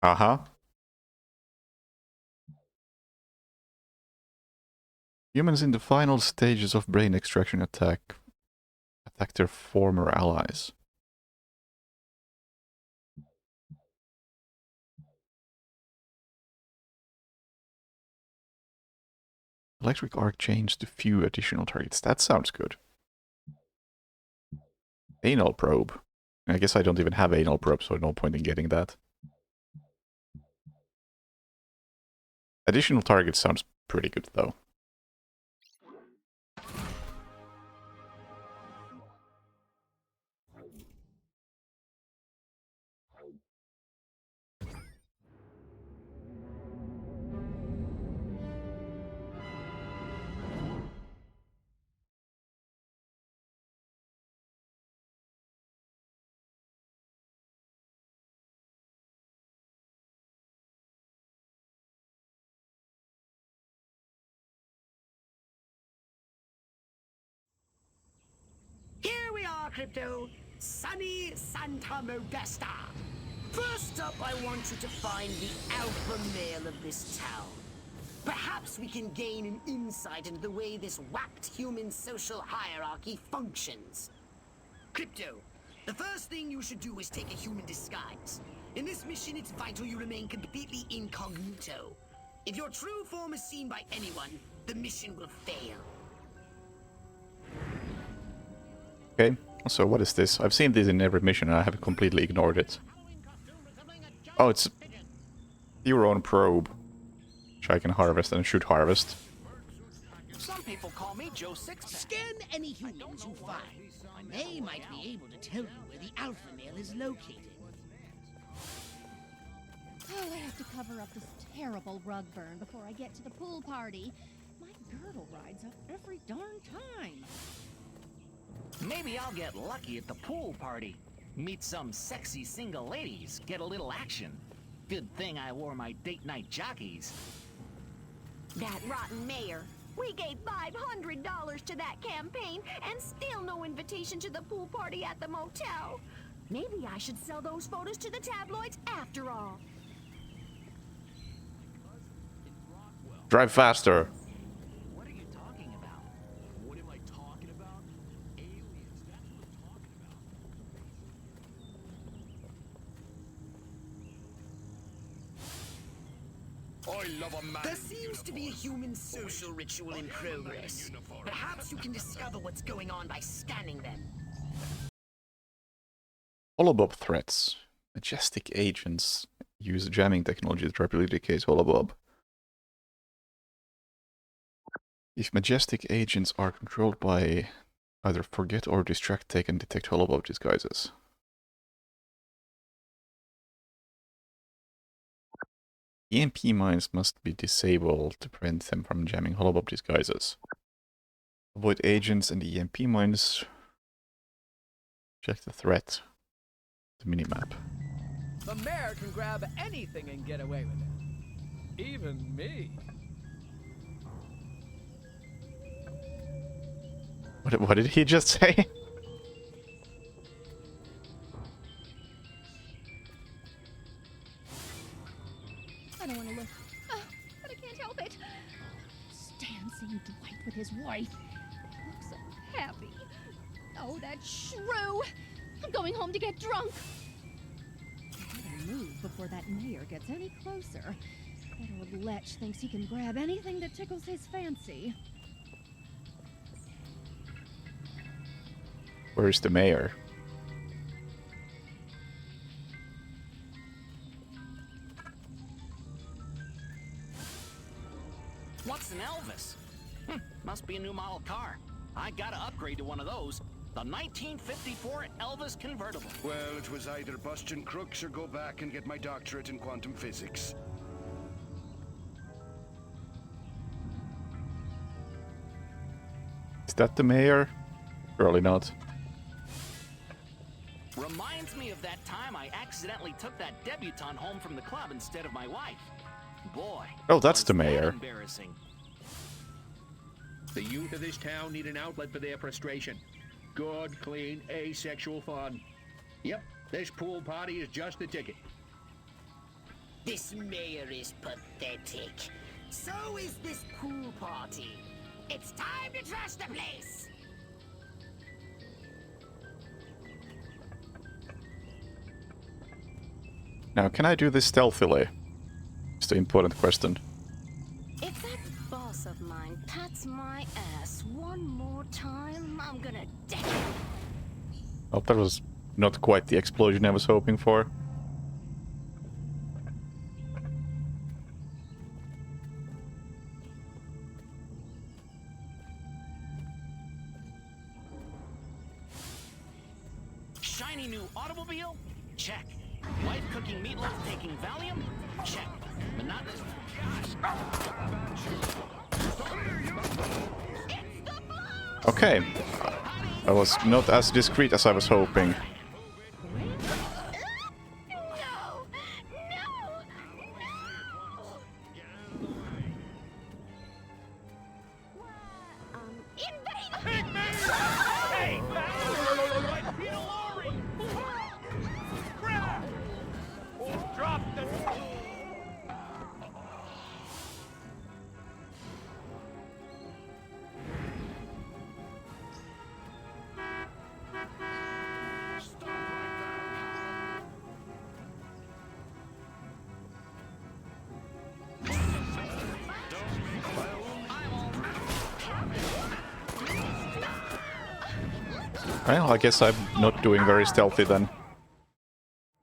Uh-huh. Humans in the final stages of brain extraction attack their former allies. Electric arc chains to few additional targets. That sounds good. Anal probe. I guess I don't even have anal probe, so no point in getting that. Additional targets sounds pretty good, though. Crypto. Sunny Santa Modesta. First up, I want you to find the alpha male of this town. Perhaps we can gain an insight into the way this whacked human social hierarchy functions. Crypto, the first thing you should do is take a human disguise. In this mission, it's vital you remain completely incognito. If your true form is seen by anyone, the mission will fail. Okay, so what is this? I've seen this in every mission and I have completely ignored it. Oh, it's your own probe, which I can harvest and should harvest. Some people call me Joe Sixpack. Scan any humans you find. They might be able to tell you where the alpha male is located. Oh, I have to cover up this terrible rug burn before I get to the pool party. My girdle rides up every darn time. Maybe I'll get lucky at the pool party. Meet some sexy single ladies, get a little action. Good thing I wore my date night jockeys. That rotten mayor. We gave $500 to that campaign and still no invitation to the pool party at the motel. Maybe I should sell those photos to the tabloids after all. Drive faster. What are you talking about? What am I talking about? Aliens, that's what I'm talking about. I love a man. There seems to be a human social ritual in progress. Perhaps you can discover what's going on by scanning them. Holobob threats. Majestic agents use jamming technology to rapidly decase Holobob. If majestic agents are controlled by either forget or distract, they can detect Holobob disguises. EMP mines must be disabled to prevent them from jamming Holobob disguises. Avoid agents and EMP mines. Check the threat. The minimap. The mayor can grab anything and get away with it. Even me. What did he just say? I don't want to look. Oh, but I can't help it. Stan seemed Dwight with his wife. He looks so happy. Oh, that shrew! I'm going home to get drunk. I better move before that mayor gets any closer. That old lech thinks he can grab anything that tickles his fancy. Where's the mayor? What's an Elvis? Must be a new model car. I gotta upgrade to one of those. The 1954 Elvis convertible. Well, it was either busting crooks or go back and get my doctorate in quantum physics. Is that the mayor? Surely not. Reminds me of that time I accidentally took that debutante home from the club instead of my wife. Boy. Oh, that's the was that mayor. Embarrassing. The youth of this town need an outlet for their frustration. Good, clean, asexual fun. Yep, this pool party is just the ticket. This mayor is pathetic. So is this pool party. It's time to trash the place. Now, can I do this stealthily? It's the important question. If that boss of mine pats my ass one more time, I'm gonna deck him. Oh, that was not quite the explosion I was hoping for. Shiny new automobile? Check. Wife cooking meatloaf taking Valium? Check. Monotonous... Okay. I was not as discreet as I was hoping. Well, I guess I'm not doing very stealthy then.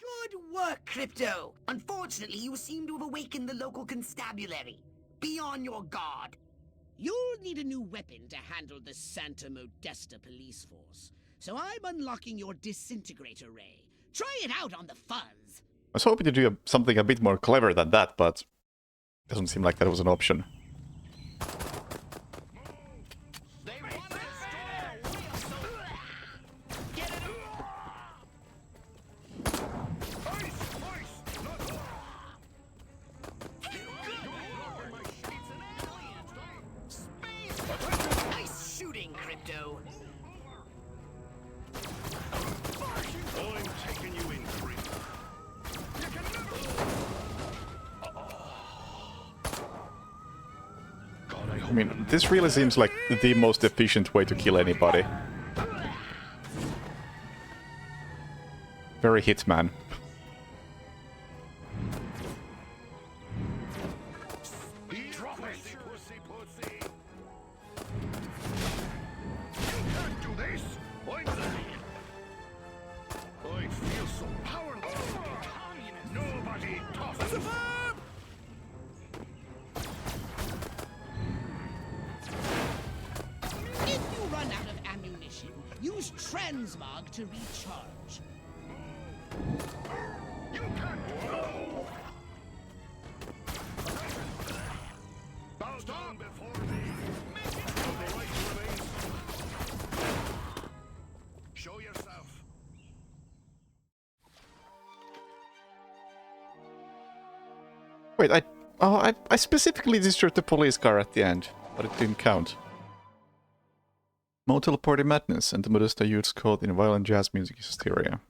Good work, Crypto. Unfortunately, you seem to have awakened the local constabulary. Be on your guard. You'll need a new weapon to handle the Santa Modesta police force. So I'm unlocking your disintegrator ray. Try it out on the fuzz. I was hoping to do something a bit more clever than that, but doesn't seem like that was an option. Nice shooting, Crypto. I'm taking you in, Green. I mean, this really seems like the most efficient way to kill anybody. Very Hitman. Drop it, pussy. You can't do this. I feel so powerless. Nobody toughens me. If you run out of ammunition, use transmog to recharge. You can't. Bow down before me. The right remains. Show yourself. Wait, I specifically destroyed the police car at the end, but it didn't count. Motel Party Madness and the Modesta youths caught in violent jazz music hysteria.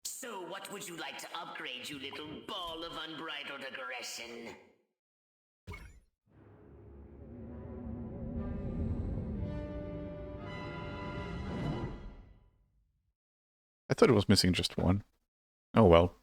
So what would you like to upgrade, you little ball of unbridled aggression? I thought it was missing just one. Oh well.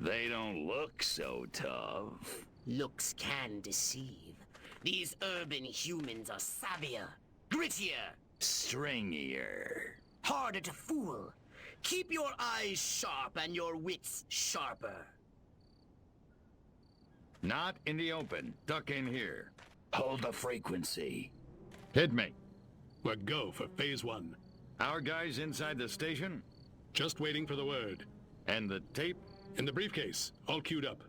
They don't look so tough. Looks can deceive. These urban humans are savvier, grittier, Stringier. harder to fool. Keep your eyes sharp and your wits sharper. Not in the open. Duck in here. Hold the frequency. Hit me. We're go for phase 1. Our guys inside the station? Just waiting for the word. And the tape? In the briefcase, all queued up.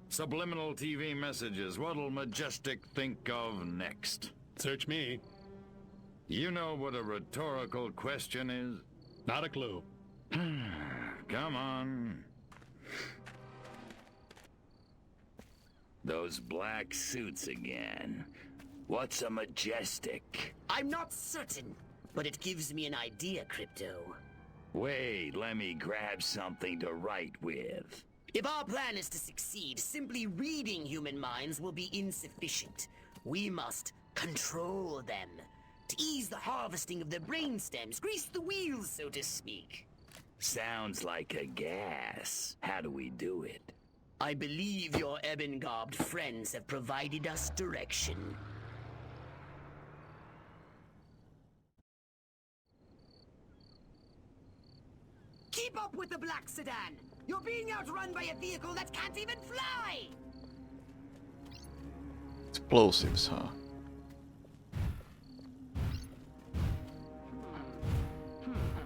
Subliminal TV messages. What'll Majestic think of next? Search me. You know what a rhetorical question is? Not a clue. Come on. Those black suits again. What's a Majestic? I'm not certain, but it gives me an idea, Crypto. Wait, let me grab something to write with. If our plan is to succeed, simply reading human minds will be insufficient. We must control them. To ease the harvesting of their brainstems, grease the wheels, so to speak. Sounds like a gas. How do we do it? I believe your ebon-garbed friends have provided us direction. Keep up with the black sedan! You're being outrun by a vehicle that can't even fly! Explosives, huh?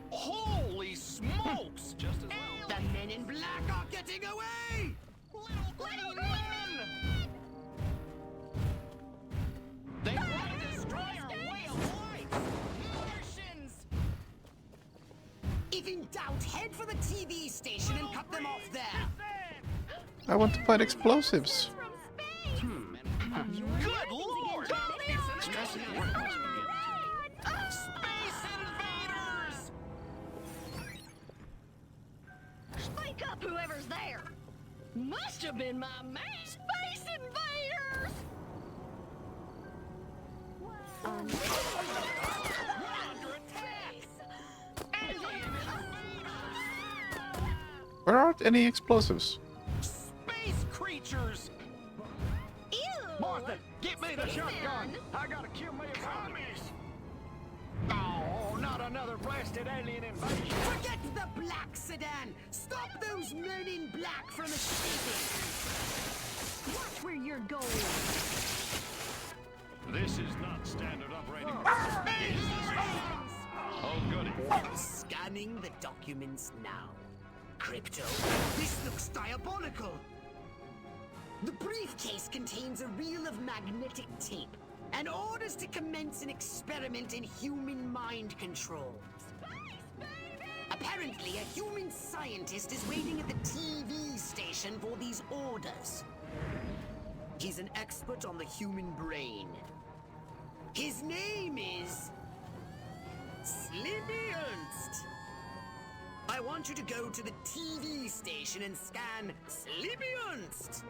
Holy smokes! Just as well. The men in black are getting away! Little green! They want to destroy our way of life! Martians! If in doubt, head for the TV station and cut them off there. I want to find explosives. Good lord! Stressing at work must be Space invaders! Speak up, whoever's there. Must have been my man. Space invaders! Where aren't any explosives? Space creatures! Ew! Martha, get me the shotgun! I gotta kill me a promise! Oh, not another blasted alien invasion! Forget the black sedan! Stop those men in black from escaping! Watch where you're going. This is not standard operating procedure. Is this? Oh, goody. Scanning the documents now. Crypto, this looks diabolical! The briefcase contains a reel of magnetic tape and orders to commence an experiment in human mind control. Apparently, a human scientist is waiting at the TV station for these orders. He's an expert on the human brain. His name is... Slippy Ernst. I want you to go to the TV station and scan Slippy Ernst.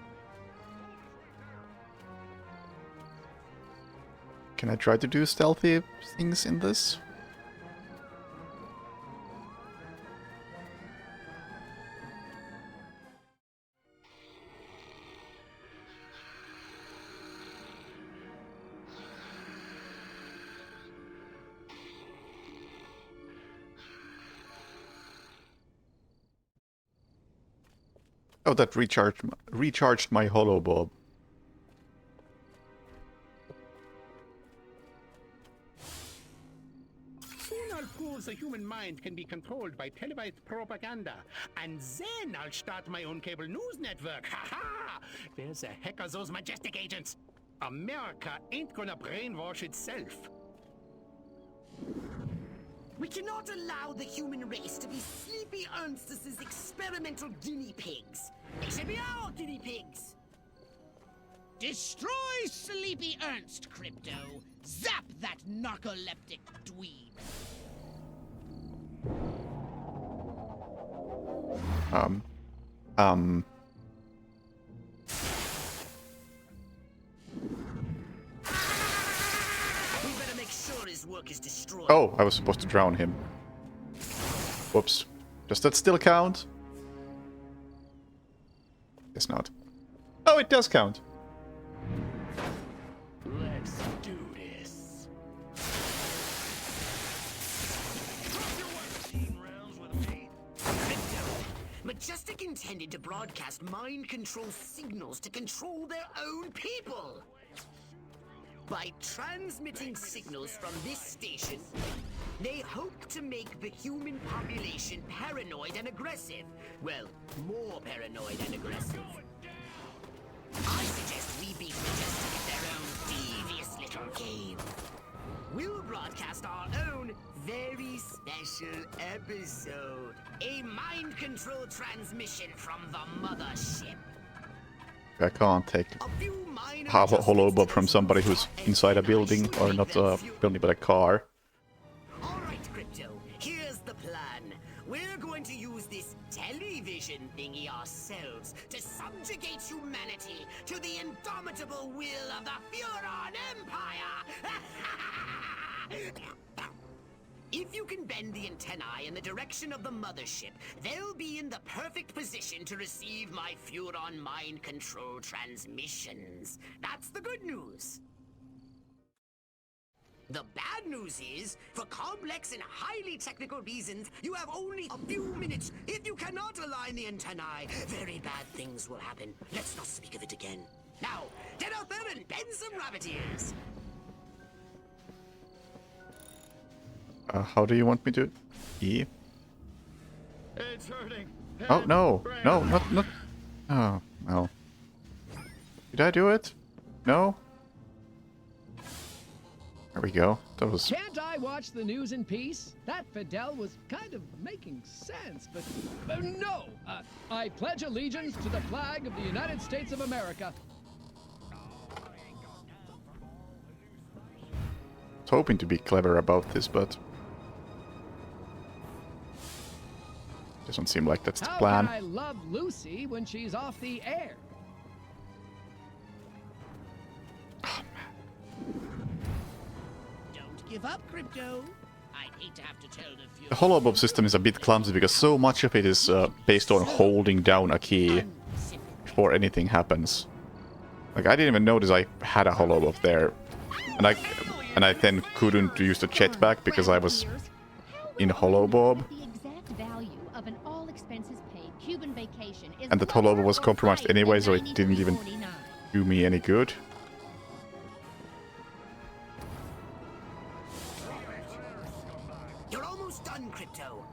Can I try to do stealthy things in this? Oh, that recharged my holobob. Soon I'll prove the human mind can be controlled by televised propaganda, and then I'll start my own cable news network. Ha ha! Where the heck are those majestic agents? America ain't gonna brainwash itself. We cannot allow the human race to be Sleepy Ernst's experimental guinea pigs. They should be our guinea pigs. Destroy Sleepy Ernst, Crypto. Zap that narcoleptic dweeb. We better make sure his work is destroyed. Oh, I was supposed to drown him. Whoops. Does that still count? Guess not. Oh, it does count. Let's do this. Majestic intended to broadcast mind control signals to control their own people. By transmitting signals from this station, they hope to make the human population paranoid and aggressive. Well, more paranoid and aggressive. I suggest we beat Majestic at their own devious little game. We'll broadcast our own very special episode. A mind control transmission from the mothership. I can't take holobob from somebody who's inside a building, or not a building but a car. Alright, Crypto, here's the plan. We're going to use this television thingy ourselves to subjugate humanity to the indomitable will of the Furon Empire! If you can bend the antennae in the direction of the mothership, they'll be in the perfect position to receive my Furon mind control transmissions. That's the good news. The bad news is, for complex and highly technical reasons, you have only a few minutes. If you cannot align the antennae, very bad things will happen. Let's not speak of it again. Now, get out there and bend some rabbit ears. How do you want me to? E? It's hurting. Oh, no. No, not... Oh, no. Did I do it? No? There we go. That was... Can't I watch the news in peace? That Fidel was kind of making sense, but... no! I pledge allegiance to the flag of the United States of America. I was hoping to be clever about this, but... doesn't seem like that's the plan. How can I love Lucy when she's off the air? give up, Crypto. I'd hate to have to tell the few... The holobob system is a bit clumsy because so much of it is based on holding down a key before anything happens. Like, I didn't even notice I had a holobob there. And I then couldn't use the jetpack because I was in holobob. And the holobob was compromised anyway, so it didn't even do me any good. You're almost done, Crypto.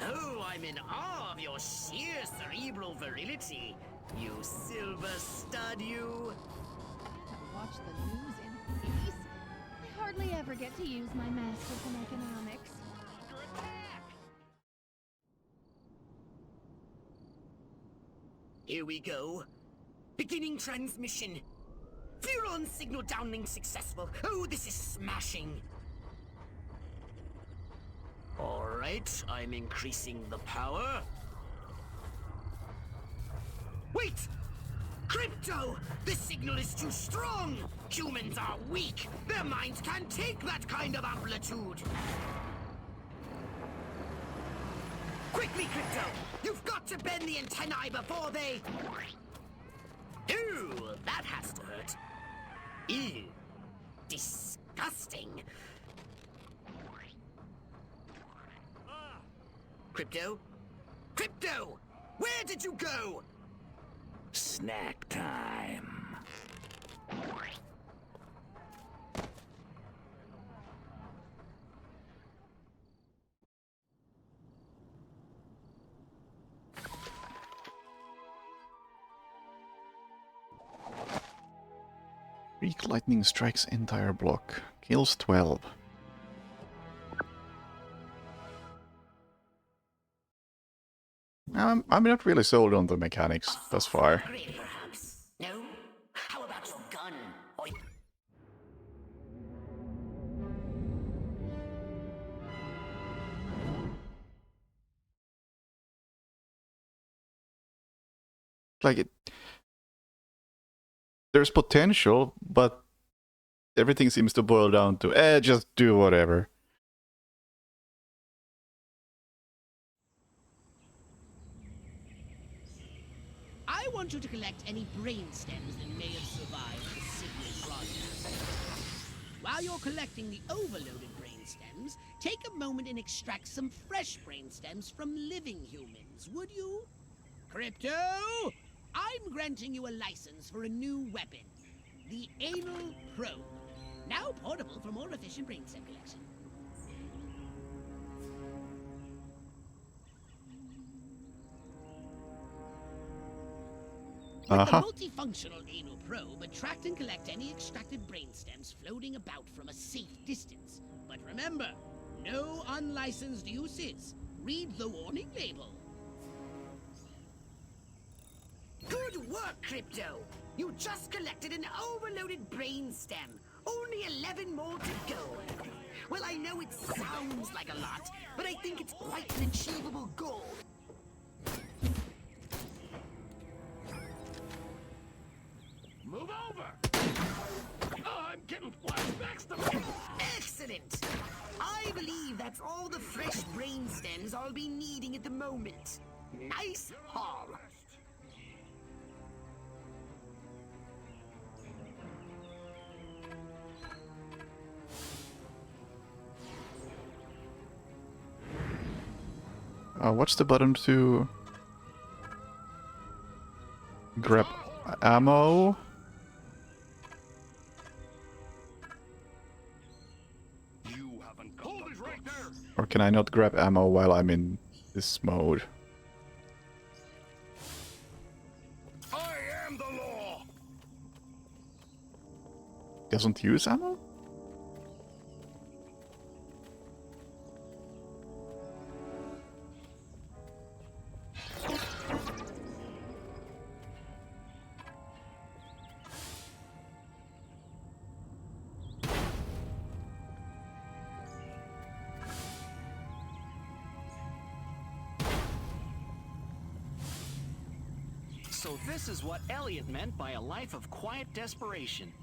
Oh, I'm in awe of your sheer cerebral virility. You silver stud, you. Watch the news in peace. I hardly ever get to use my masters in economics. Here we go. Beginning transmission. Furon signal downlink successful. Oh, this is smashing. Alright, I'm increasing the power. Wait! Crypto! The signal is too strong! Humans are weak! Their minds can't take that kind of amplitude! Quickly, Crypto! You've got to bend the antennae before they... Ooh, that has to hurt. Ew. Disgusting. Crypto? Crypto! Where did you go? Snack time. Weak lightning strikes entire block. Kills 12. I'm not really sold on the mechanics thus far. No? How about your gun? Or... Like it... There's potential, but everything seems to boil down to, just do whatever. I want you to collect any brain stems that may have survived the signal broadcast. While you're collecting the overloaded brain stems, take a moment and extract some fresh brain stems from living humans, would you? Crypto! I'm granting you a license for a new weapon, the Anal Probe. Now portable for more efficient brain stem collection. With the multifunctional anal probe, attract and collect any extracted brain stems floating about from a safe distance. But remember, no unlicensed uses. Read the warning label. Good work, Crypto! You just collected an overloaded brain stem. Only 11 more to go. Well, I know it sounds like a lot, but I think it's quite an achievable goal. Move over! Oh, I'm getting flashbacks to me! Excellent! I believe that's all the fresh brain stems I'll be needing at the moment. Nice haul! What's the button to grab ammo? Or can I not grab ammo while I'm in this mode? I am the law. Doesn't use ammo? So this is what Elliot meant by a life of quiet desperation.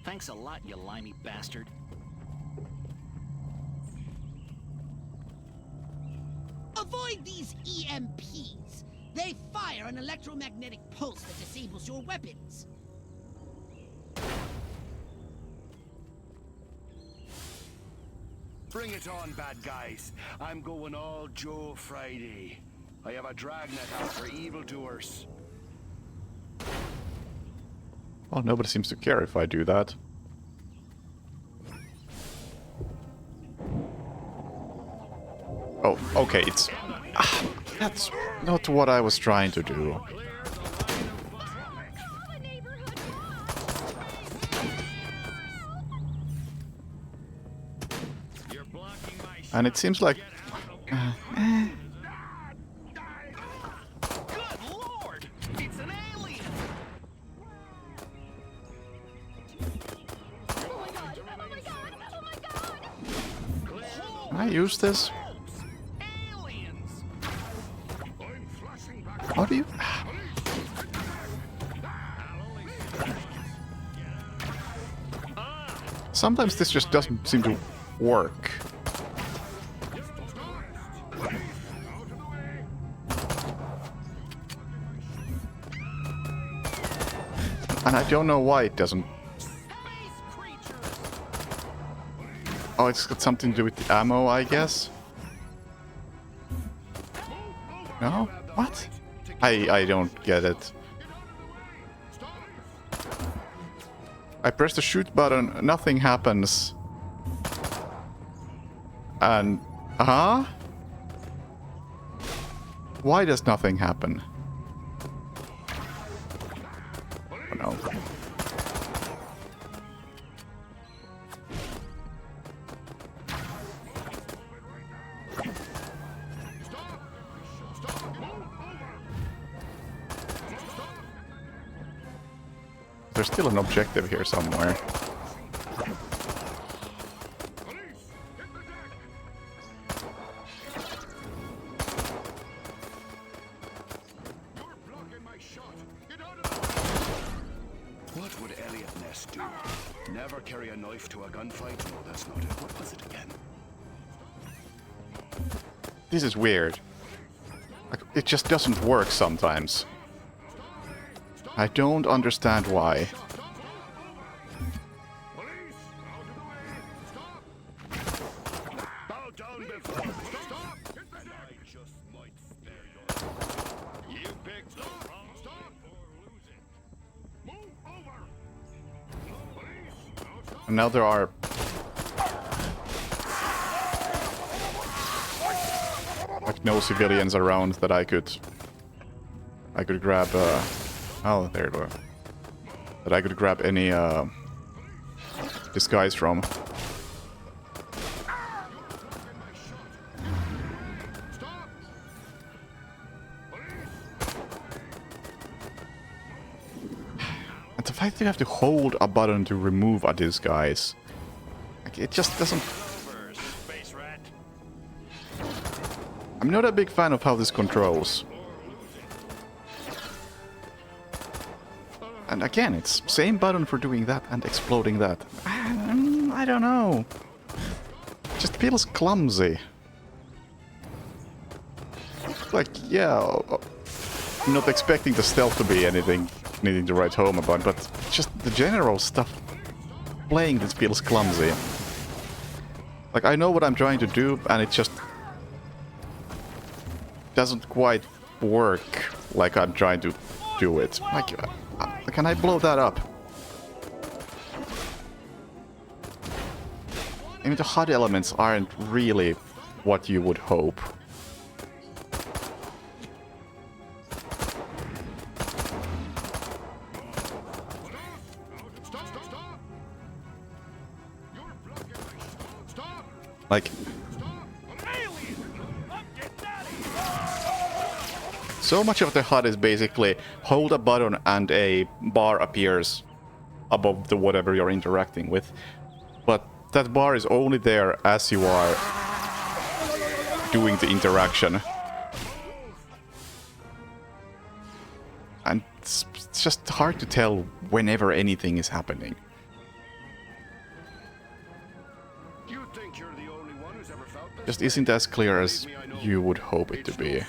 Thanks a lot, you limey bastard. EMPs. They fire an electromagnetic pulse that disables your weapons. Bring it on, bad guys. I'm going all Joe Friday. I have a dragnet out for evildoers. Well, nobody seems to care if I do that. Oh, okay, it's... that's not what I was trying to do. And it seems like... Can I use this? How do you... Sometimes this just doesn't seem to work. And I don't know why it doesn't. Oh, it's got something to do with the ammo, I guess? No? What? I don't get it. I press the shoot button, nothing happens. And... huh? Why does nothing happen? Oh no. There's still an objective here somewhere. What would Elliot Ness do? Never carry a knife to a gunfight? No, that's not it. What was it again? This is weird. Like, it just doesn't work sometimes. I don't understand why. And now there are... like no civilians around that I could grab oh, there it was. That I could grab any disguise from. And the fact that you have to hold a button to remove a disguise, like, it just doesn't... I'm not a big fan of how this controls. And again, it's same button for doing that and exploding that. I don't know. Just feels clumsy. Like, yeah, I'm not expecting the stealth to be anything to write home about, but just the general stuff playing this feels clumsy. Like, I know what I'm trying to do, and it just doesn't quite work like I'm trying to do it. Like, can I blow that up? I mean, the HUD elements aren't really what you would hope. Like... so much of the HUD is basically hold a button and a bar appears above the whatever you're interacting with. But that bar is only there as you are doing the interaction. And it's just hard to tell whenever anything is happening. Just isn't as clear as you would hope it to be.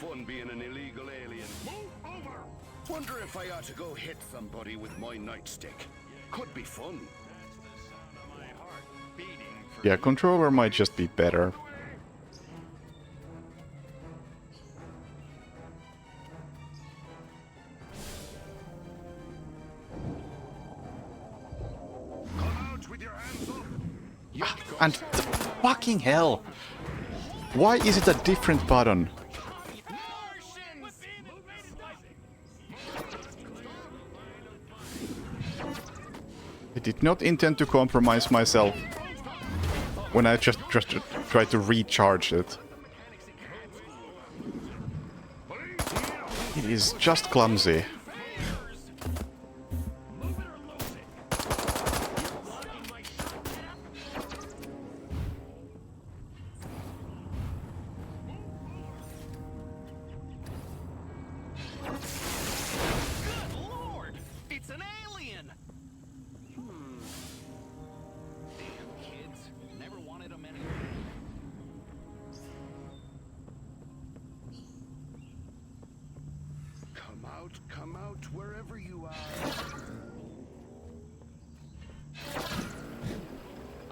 Wonder if I ought to go hit somebody with my nightstick. Could be fun. Yeah, controller might just be better. And fucking hell! Why is it a different button? I did not intend to compromise myself when I just tried to recharge it. It is just clumsy. Come out wherever you are.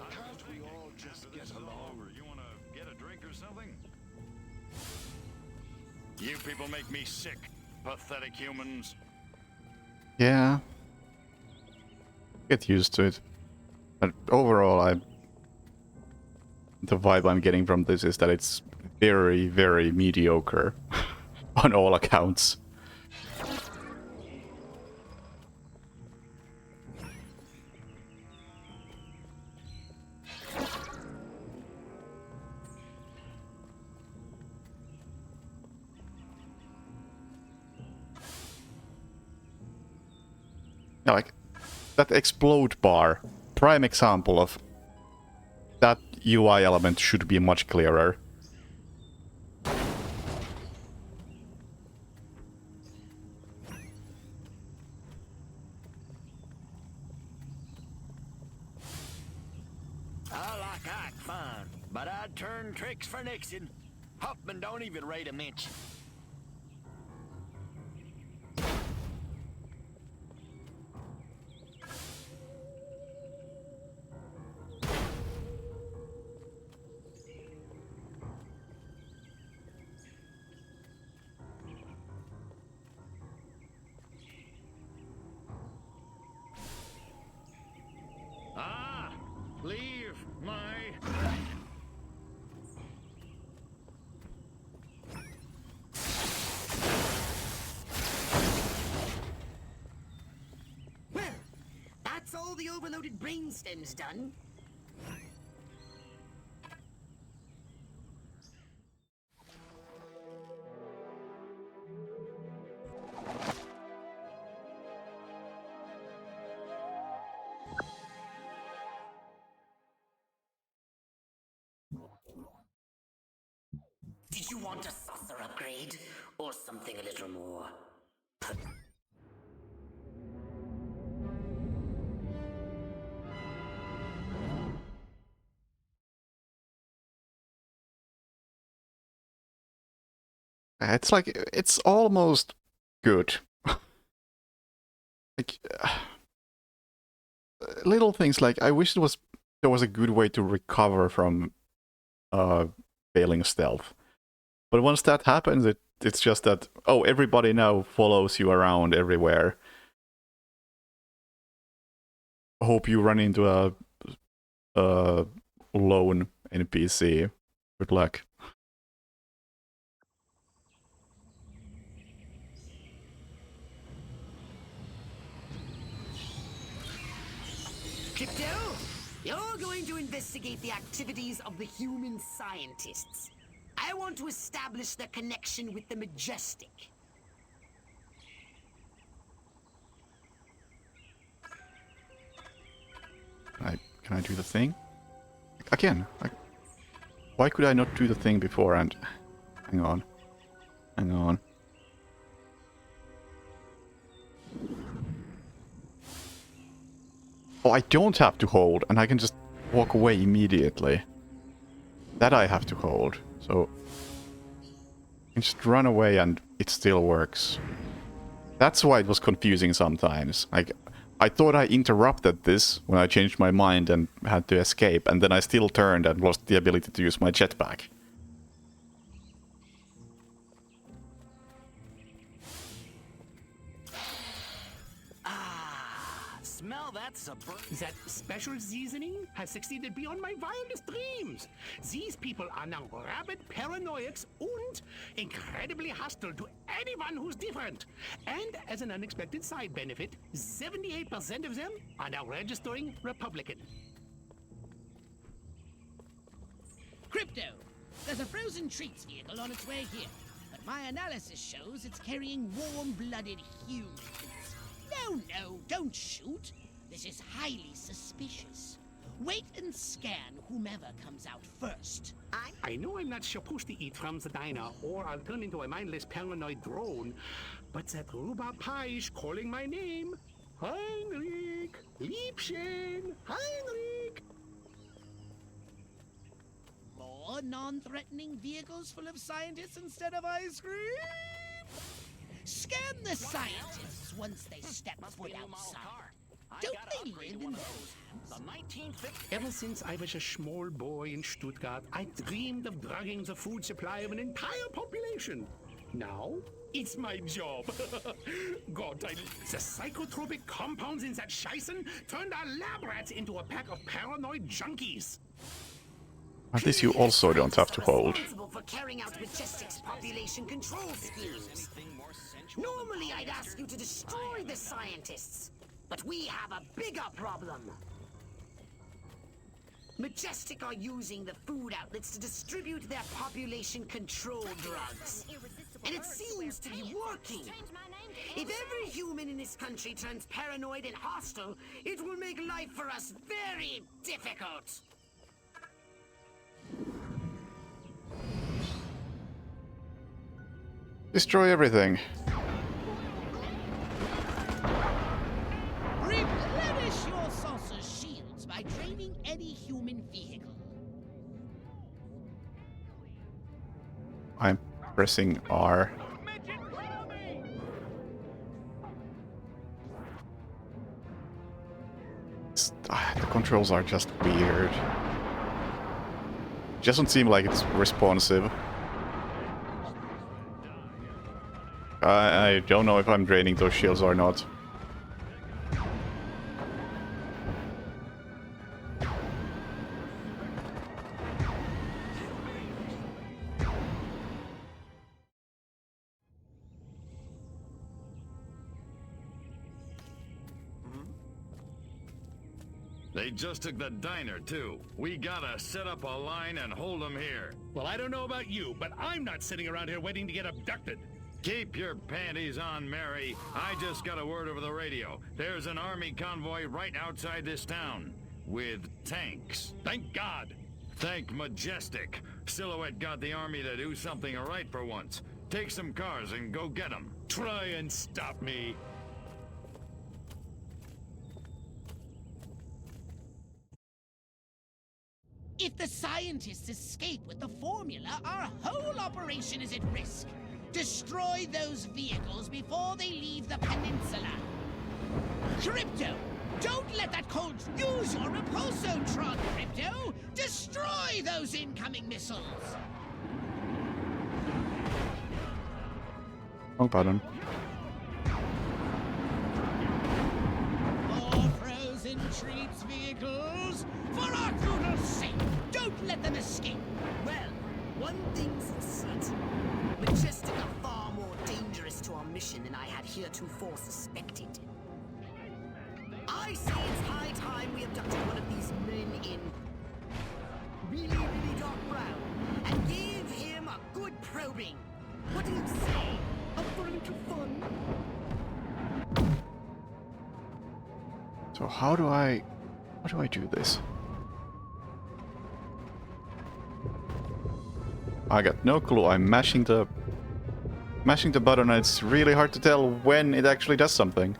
Can't we all just get along? You wanna get a drink or something? You people make me sick, pathetic humans. Yeah. Get used to it. But overall, the vibe I'm getting from this is that it's very, very mediocre on all accounts. Yeah, like that explode bar, prime example of that UI element should be much clearer. I like Ike fine, but I'd turn tricks for Nixon. Huffman don't even rate a mention. Leave my... Well, that's all the overloaded brainstem's done. Did you want a saucer upgrade? Or something a little more? It's like, it's almost good. Like, little things like, I wish there was a good way to recover from failing stealth. But once that happens, it's just that, oh, everybody now follows you around everywhere. Hope you run into a lone NPC. Good luck. Crypto, you're going to investigate the activities of the human scientists. I want to establish their connection with the Majestic. Can I do the thing? Again, why could I not do the thing beforehand? Hang on. Hang on. Oh, I don't have to hold, and I can just walk away immediately. That I have to hold, so... I can just run away and it still works. That's why it was confusing sometimes. Like, I thought I interrupted this when I changed my mind and had to escape, and then I still turned and lost the ability to use my jetpack. Smell that suburban. That special seasoning has succeeded beyond my wildest dreams. These people are now rabid paranoiacs and incredibly hostile to anyone who's different. And as an unexpected side benefit, 78% of them are now registering Republican. Crypto, there's a frozen treats vehicle on its way here, but my analysis shows it's carrying warm-blooded humans. No, don't shoot. This is highly suspicious. Wait and scan whomever comes out first. I know I'm not supposed to eat from the diner, or I'll turn into a mindless paranoid drone, but that rhubarb pie is calling my name. Heinrich! Liebchen! Heinrich! More non-threatening vehicles full of scientists instead of ice cream? Scan the scientists once they step foot outside. Don't they live in those houses? Ever since I was a small boy in Stuttgart, I dreamed of drugging the food supply of an entire population. Now, it's my job. God, the psychotropic compounds in that Scheißen turned our lab rats into a pack of paranoid junkies. At least you also don't have to hold. Responsible for carrying out Majestic's population control schemes. Normally, I'd ask you to destroy the scientists, but we have a bigger problem. Majestic are using the food outlets to distribute their population control drugs. And it seems to be working. If every human in this country turns paranoid and hostile, it will make life for us very difficult. Destroy everything. Replenish your saucer's shields by draining any human vehicle. I'm pressing R. The controls are just weird. It doesn't seem like it's responsive. I don't know if I'm draining those shields or not. They just took the diner, too. We gotta set up a line and hold them here. Well, I don't know about you, but I'm not sitting around here waiting to get abducted. Keep your panties on, Mary. I just got a word over the radio. There's an army convoy right outside this town. With tanks. Thank God. Thank Majestic. Silhouette got the army to do something right for once. Take some cars and go get them. Try and stop me. If the scientists escape with the formula, our whole operation is at risk. Destroy those vehicles before they leave the peninsula. Crypto! Don't let that cold... Use your repulsotron, Crypto! Destroy those incoming missiles! Wrong button. More frozen treats vehicles! For Arcuno's sake! Don't let them escape! Well, one thing's certain. Majestic are far more dangerous to our mission than I had heretofore suspected. I say it's high time we abducted one of these men in really dark brown and gave him a good probing. What do you say? Up for a little fun? So how do I do this? I got no clue. I'm mashing the button and it's really hard to tell when it actually does something.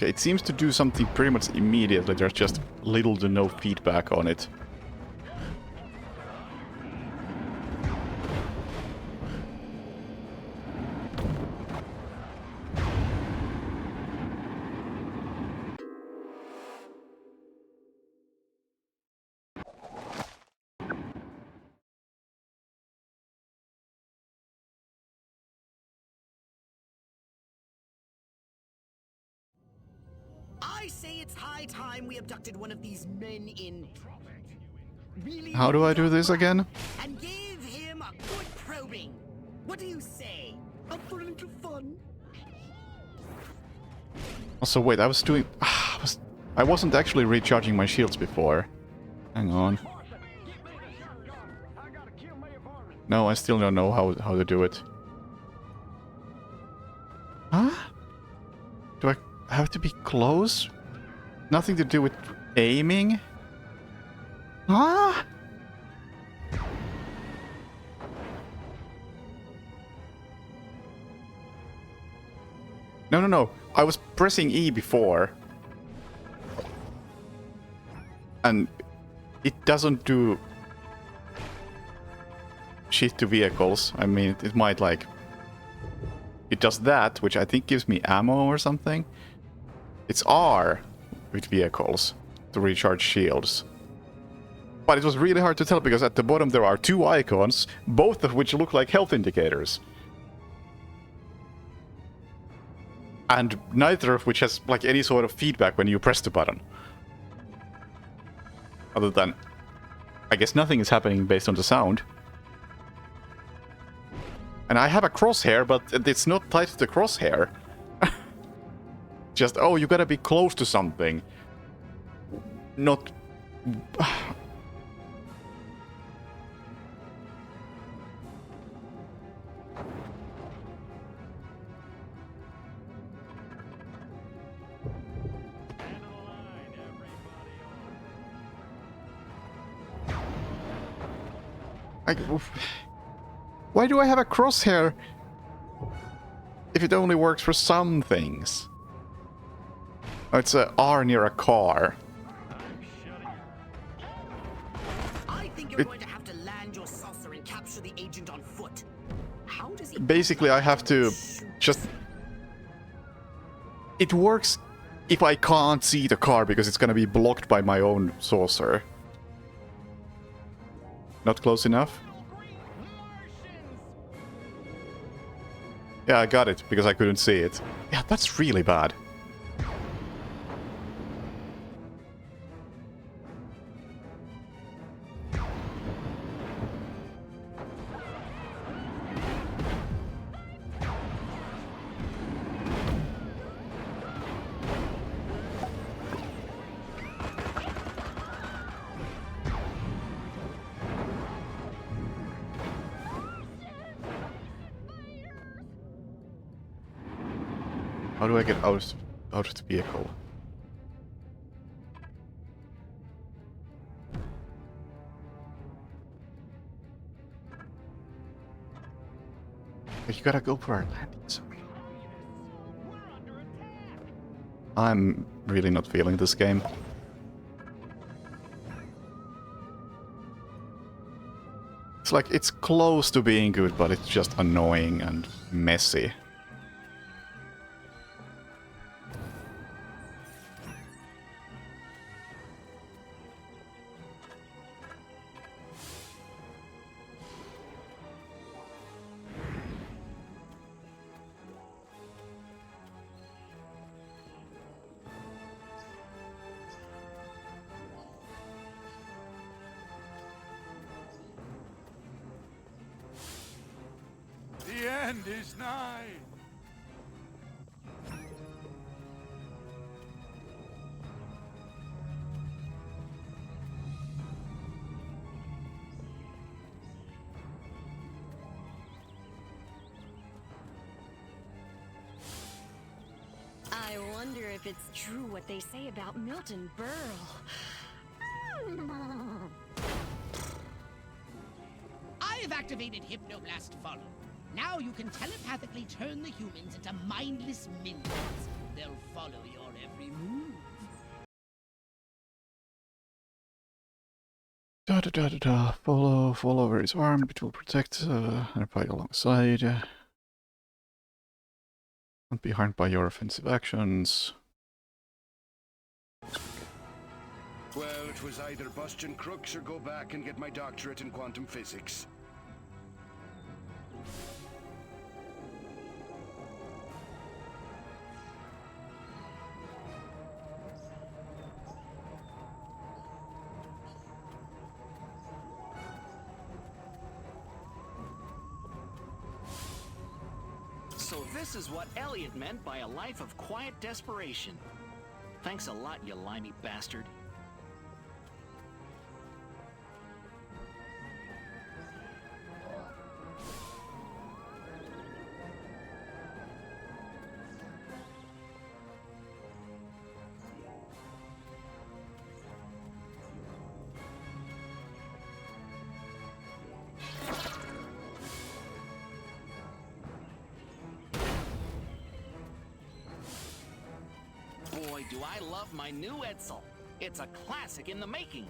Okay, it seems to do something pretty much immediately. There's just little to no feedback on it. I say it's high time we abducted one of these men in... really How do I do this again? and gave him a good probing. What do you say? Up for a little fun? Also, wait, I was doing... I wasn't actually recharging my shields before. Hang on. No, I still don't know how to do it. Huh? Do I have to be close? Nothing to do with aiming? Huh? No. I was pressing E before. And it doesn't do shit to vehicles. I mean, it might like... It does that, which I think gives me ammo or something. It's R with vehicles to recharge shields. But it was really hard to tell because at the bottom there are two icons, both of which look like health indicators. And neither of which has like any sort of feedback when you press the button. Other than, I guess nothing is happening based on the sound. And I have a crosshair, but it's not tied to the crosshair. Just, oh, you gotta be close to something. Not... Why do I have a crosshair if it only works for some things? Oh, it's a R near a car. I think you're going to have to land your saucer and capture the agent on foot. How does he... Basically, I have to just... It works if I can't see the car because it's gonna be blocked by my own saucer. Not close enough? Yeah, I got it, because I couldn't see it. Yeah, that's really bad. How do I get out of the vehicle? But you gotta go for our landing zone. I'm really not feeling this game. It's like, it's close to being good, but it's just annoying and messy. The end is nigh. I wonder if it's true what they say about Milton Berle. I have activated Hypnoblast Follow. Now you can telepathically turn the humans into mindless minions. they'll follow your every move. Follow where he's armed, it will protect and fight alongside. Won't be harmed by your offensive actions. Well, it was either bust and crooks or go back and get my doctorate in quantum physics. So this is what Elliot meant by a life of quiet desperation. Thanks a lot, you limey bastard. Boy, do I love my new Edsel. It's a classic in the making.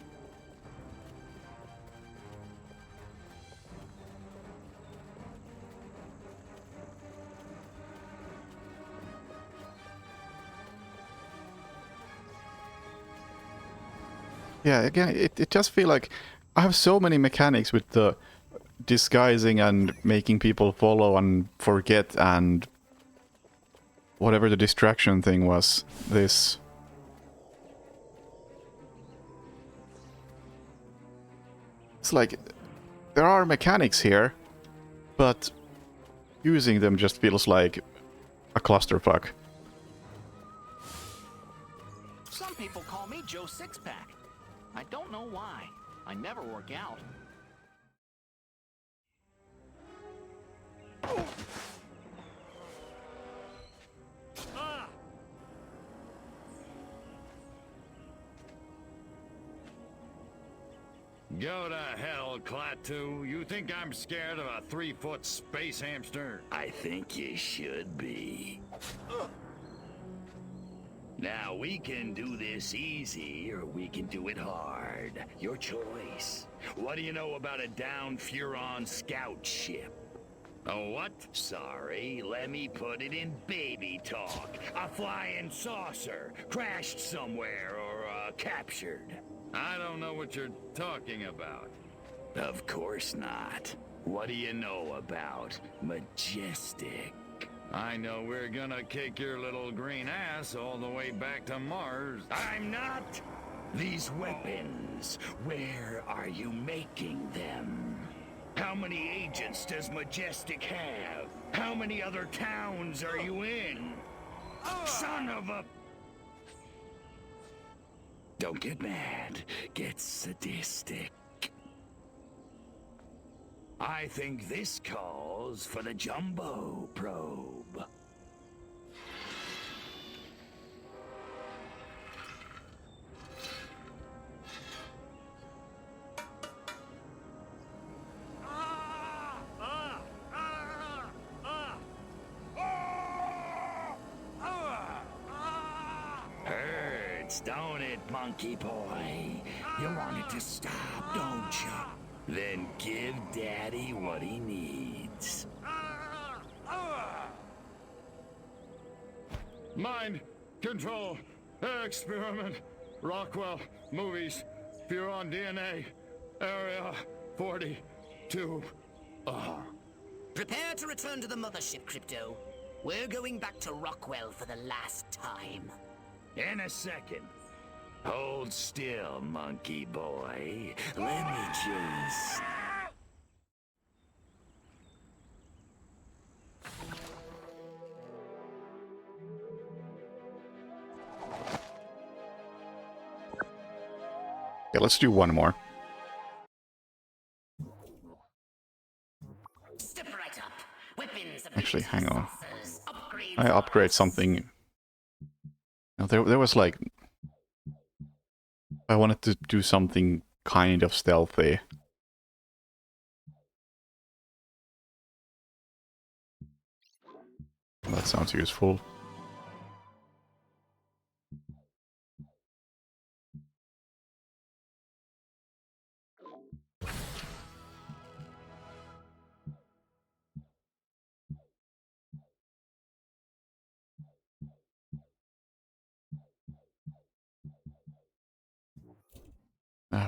Yeah, again, it just feel like I have so many mechanics with the disguising and making people follow and forget and whatever the distraction thing was. This. It's like there are mechanics here, but using them just feels like a clusterfuck. Some people call me Joe Sixpack. I don't know why. I never work out. Go to hell, Klaatu. You think I'm scared of a 3-foot space hamster? I think you should be. Now, we can do this easy, or we can do it hard. Your choice. What do you know about a downed Furon scout ship? A what? Sorry, let me put it in baby talk. A flying saucer, crashed somewhere, or captured. I don't know what you're talking about. Of course not. What do you know about Majestic? I know we're gonna kick your little green ass all the way back to Mars. I'm not! These weapons, where are you making them? How many agents does Majestic have? How many other towns are you in? Son of a... Don't get mad. Get sadistic. I think this calls for the Jumbo probe. Hurts, don't it, monkey boy? You want it to stop, don't you? Then give Daddy what he needs. Mind control experiment. Rockwell movies. Furon DNA. Area 42. Prepare to return to the mothership, Crypto. We're going back to Rockwell for the last time. In a second. Hold still, monkey boy. Let me just... Yeah, let's do one more. Step right up. Weapons, Actually, hang on. I upgrade something. No, there was like... I wanted to do something kind of stealthy. That sounds useful.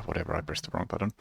Whatever, I pressed the wrong button.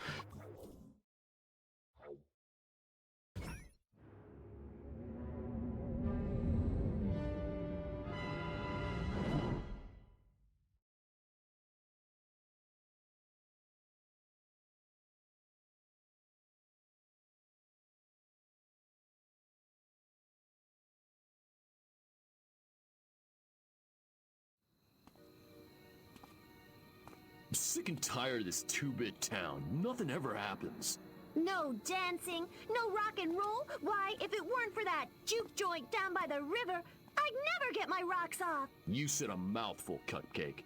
I'm sick and tired of this two-bit town. Nothing ever happens. No dancing, no rock and roll. Why, if it weren't for that juke joint down by the river, I'd never get my rocks off. You said a mouthful, Cupcake.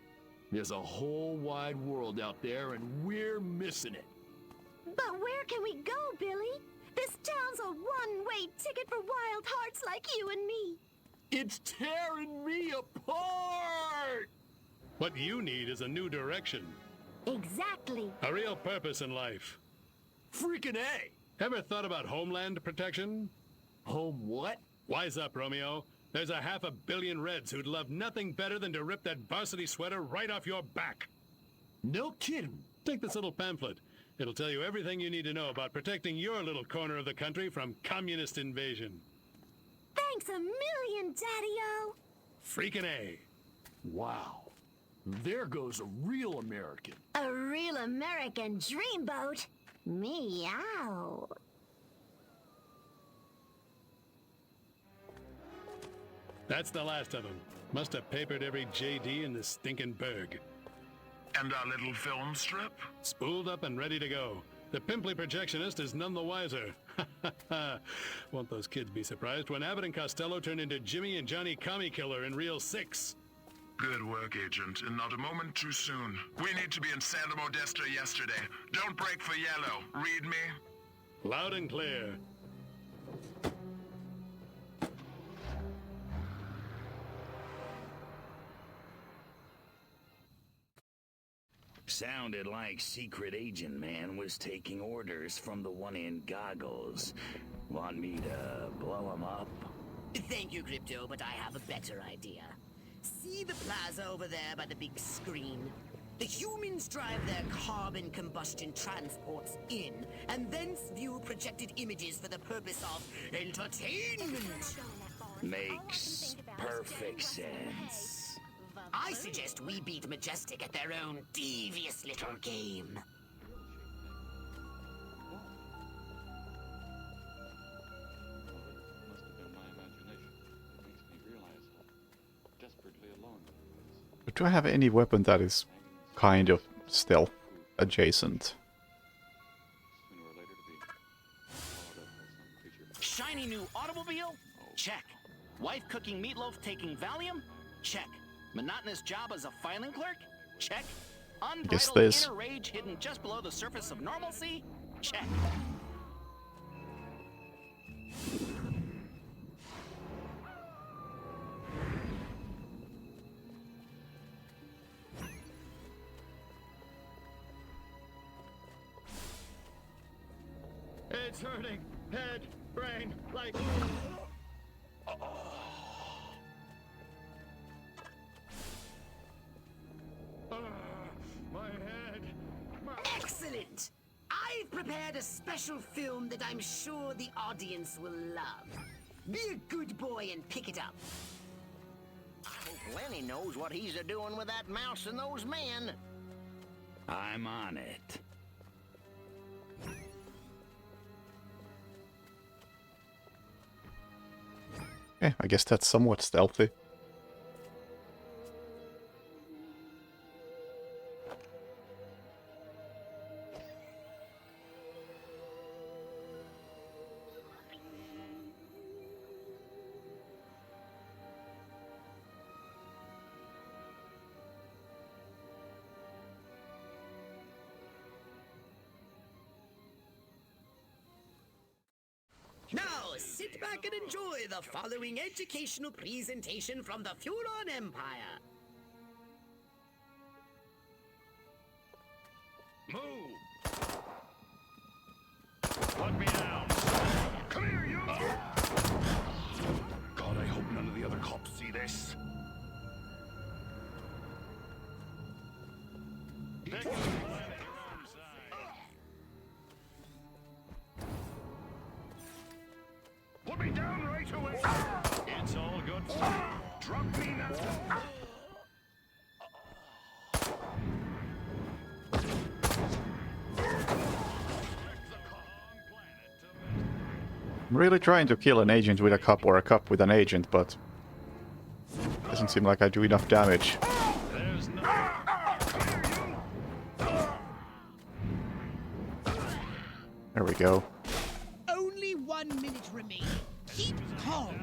There's a whole wide world out there, and we're missing it. But where can we go, Billy? This town's a one-way ticket for wild hearts like you and me. It's tearing me apart! What you need is a new direction. Exactly. A real purpose in life. Freaking A! Ever thought about homeland protection? Home what? Wise up, Romeo. There's a 500 million Reds who'd love nothing better than to rip that varsity sweater right off your back. No kidding. Take this little pamphlet. It'll tell you everything you need to know about protecting your little corner of the country from communist invasion. Thanks a million, Daddy-O. Freaking A. Wow. There goes a real American. A real American dreamboat. Meow. That's the last of them. Must have papered every JD in this stinking burg. And our little film strip? Spooled up and ready to go. The pimply projectionist is none the wiser. Won't those kids be surprised when Abbott and Costello turn into Jimmy and Johnny Commie Killer in Reel 6? Good work, Agent, and not a moment too soon. We need to be in Santa Modesta yesterday. Don't break for yellow. Read me? Loud and clear. Sounded like Secret Agent Man was taking orders from the one in goggles. Want me to blow him up? Thank you, Crypto, but I have a better idea. See the plaza over there by the big screen? The humans drive their carbon combustion transports in, and thence view projected images for the purpose of entertainment. Makes perfect sense. I suggest we beat Majestic at their own devious little game. Do I have any weapon that is kind of stealth adjacent? Shiny new automobile? Check. Wife cooking meatloaf taking Valium? Check. Monotonous job as a filing clerk? Check. Guess Unbridled this. inner rage hidden just below the surface of normalcy? Check. It's hurting. Head, brain, like... My head. Excellent! I've prepared a special film that I'm sure the audience will love. Be a good boy and pick it up. I hope Lenny knows what he's a-doing with that mouse and those men. I'm on it. Okay, I guess that's somewhat stealthy. Now, sit back and enjoy the following educational presentation from the Furon Empire. Move! Put me down! Come here, you! God, I hope none of the other cops see this. Drop me now. I'm really trying to kill an agent with a cup or a cup with an agent, but doesn't seem like I do enough damage. There we go. Only 1 minute remaining. Keep calm.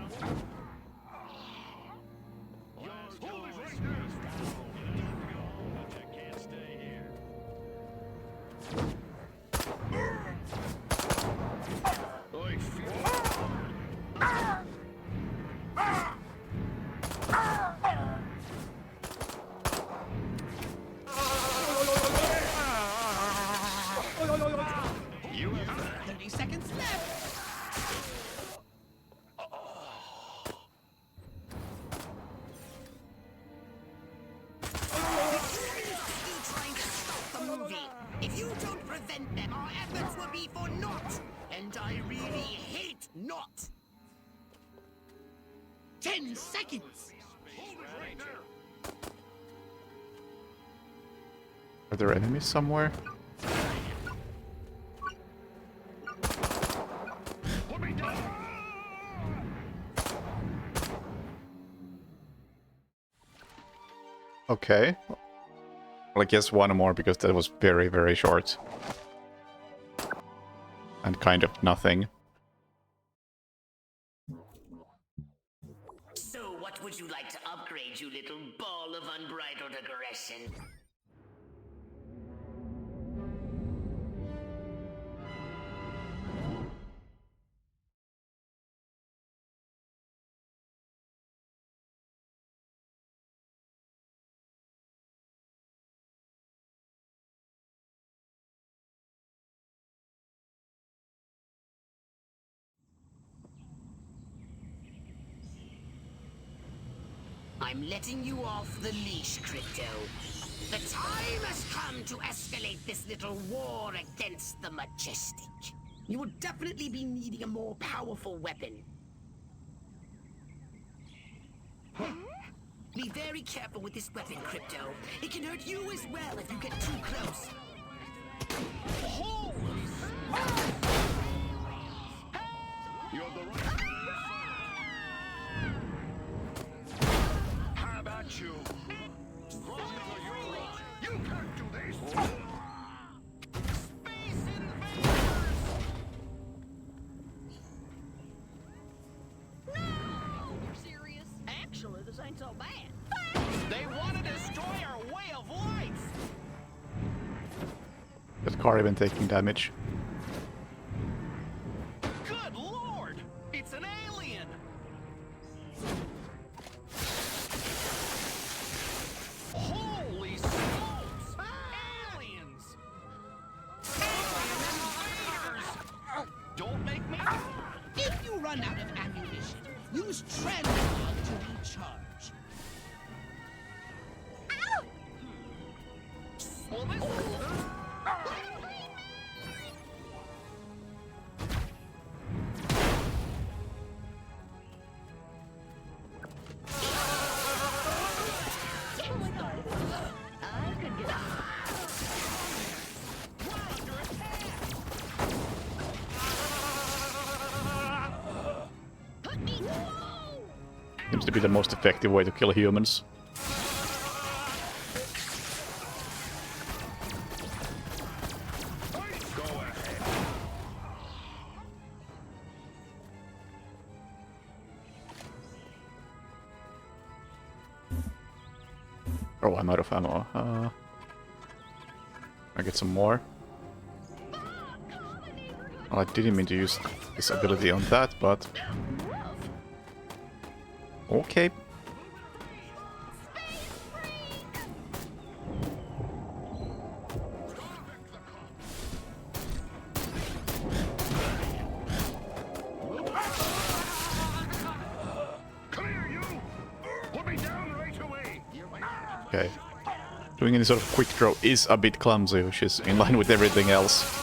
You have 30 seconds left. Trying to stop the movie. If you don't prevent them, our efforts will be for naught. And I really hate naught. 10 seconds. Are there enemies somewhere? Okay. Well, I guess one more because that was very, very short. And kind of nothing. So what would you like to upgrade, you little ball of unbridled aggression? I'm letting you off the leash, Crypto. The time has come to escalate this little war against the Majestic. You will definitely be needing a more powerful weapon. Be very careful with this weapon, Crypto. It can hurt you as well if you get too close. You're the right. How about you? You can't do this. Serious? Actually, this ain't so bad. They want to destroy our way of life! Is car even taking damage? Good lord! It's an alien! Holy smokes! Aliens! Don't make me... If you run out of ammunition, use Transport to recharge. Well, this... Seems to be the most effective way to kill humans. Oh, I'm out of ammo. I get some more. Well, I didn't mean to use this ability on that, but... Okay. Okay. Doing any sort of quick draw is a bit clumsy, which is in line with everything else.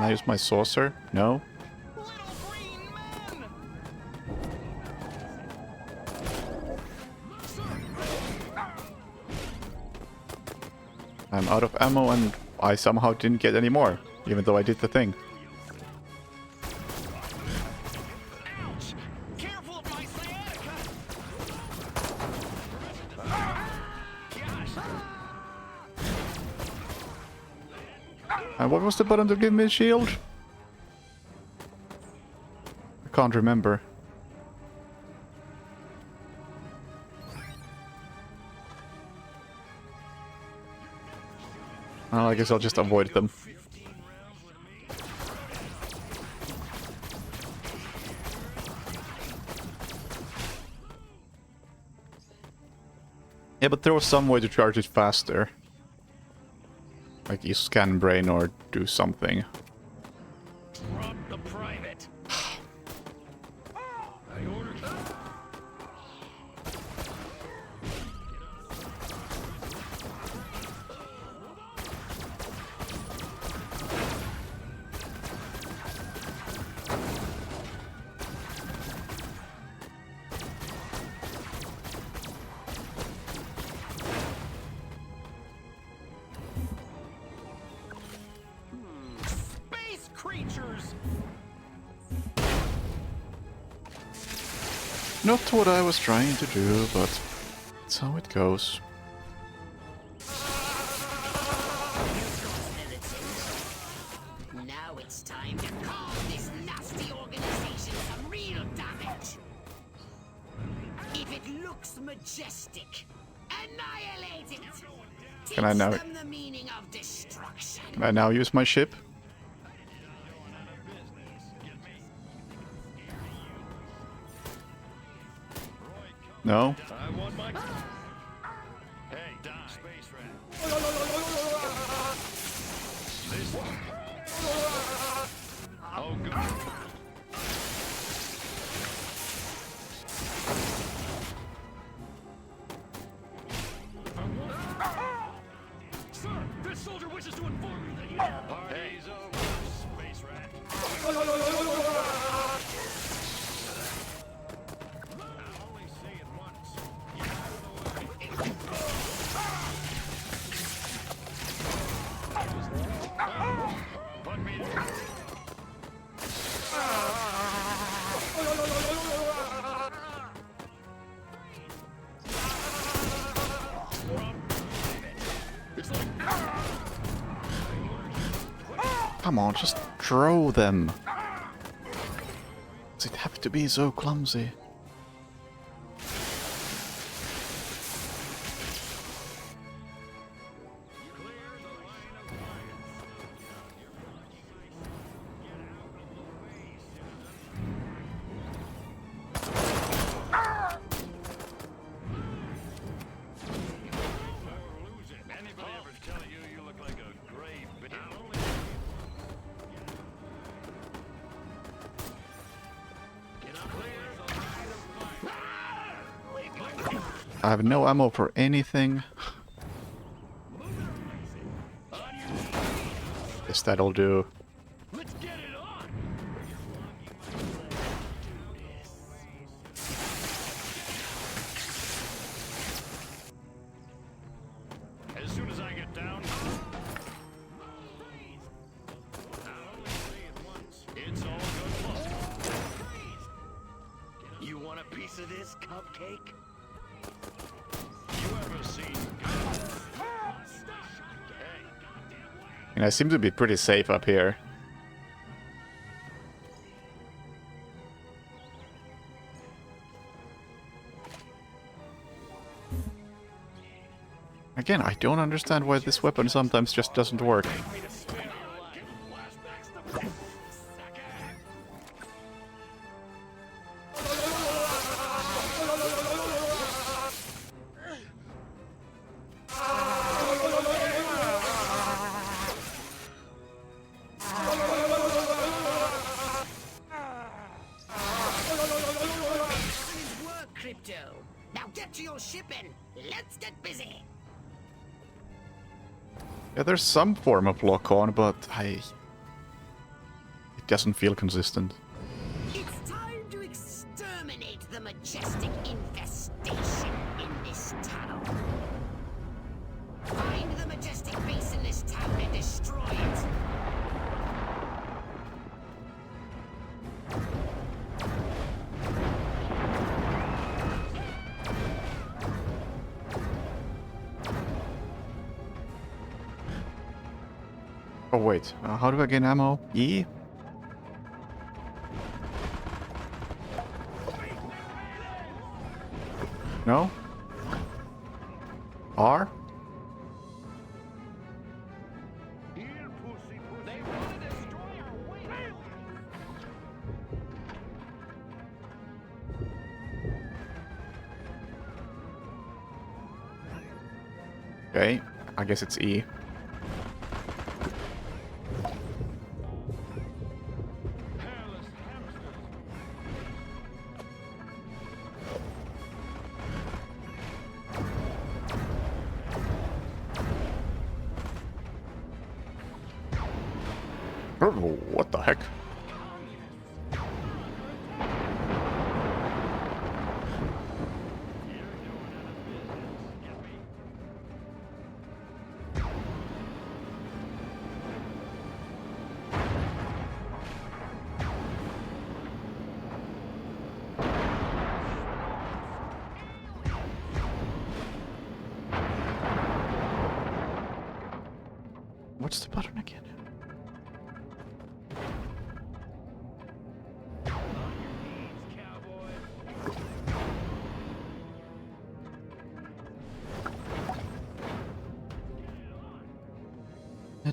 Can I use my saucer? No? I'm out of ammo and I somehow didn't get any more, even though I did the thing. And what was the button to give me a shield? I can't remember. Well, I guess I'll just avoid them. Yeah, but there was some way to charge it faster. Like you scan brain or do something. Drop the private. I ordered you. Space creatures! Not what I was trying to do, but it's how it goes. Now it's time to cause this nasty organization some real damage. If it looks majestic, annihilate it. Can I now? Teach them the meaning of destruction. Can I now use my ship? No? I want my... Hey, die. Space rat. This one. Oh, God. Sir, this soldier wishes to inform you that you have... Party's over, space rat. Come on, just throw them. Does it have to be so clumsy? Anybody ever tell you you look like a gray bitch? I have no ammo for anything. Guess that'll do. Let's get it on! As soon as I get down... It's all good luck. You want a piece of this, cupcake? You ever seen... And I seem to be pretty safe up here. Again, I don't understand why this weapon sometimes just doesn't work. Excellent work, Crypto. Now get to your ship and let's get busy. Yeah, there's some form of lock-on, but I doesn't feel consistent. It's time to exterminate the majestic infestation in this town. Find the majestic base in this town and destroy it. Oh wait, how do I gain ammo? E? No? R? Okay, I guess it's E. Oh, what the heck? What's the button again?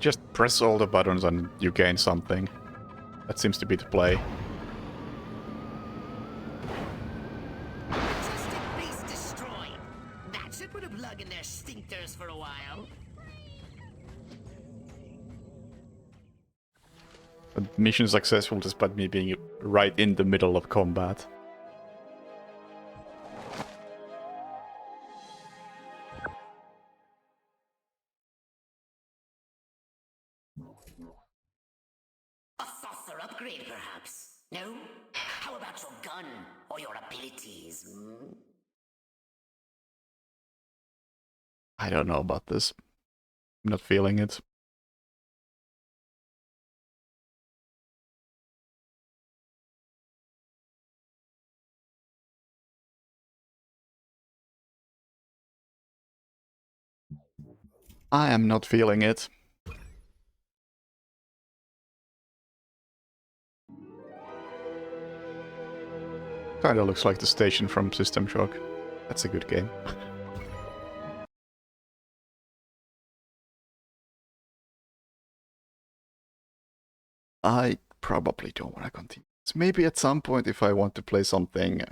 Just press all the buttons and you gain something. That seems to be the play. Majestic base destroyed. That should put a plug in their stinkers for a while. Mission successful despite me being right in the middle of combat. A saucer upgrade, perhaps? No? How about your gun or your abilities? Hmm? I don't know about this. I'm not feeling it. I am not feeling it. Kinda looks like the station from System Shock. That's a good game. I probably don't want to continue. So maybe at some point if I want to play something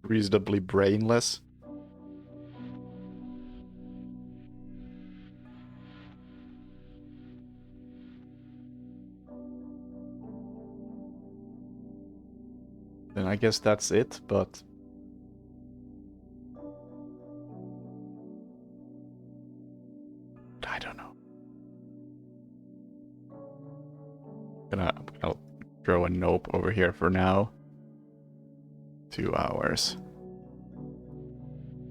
reasonably brainless. Then I guess that's it, but I don't know. I'll throw a nope over here for now. 2 hours.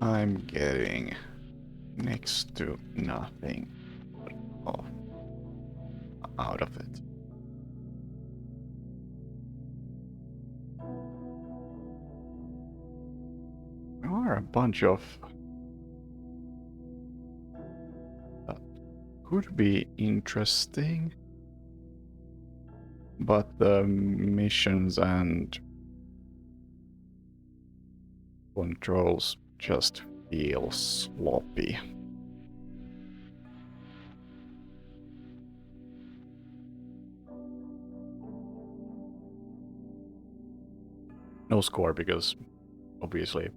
I'm getting next to nothing out of it. There are a bunch of that could be interesting, but the missions and controls just feel sloppy. No score because obviously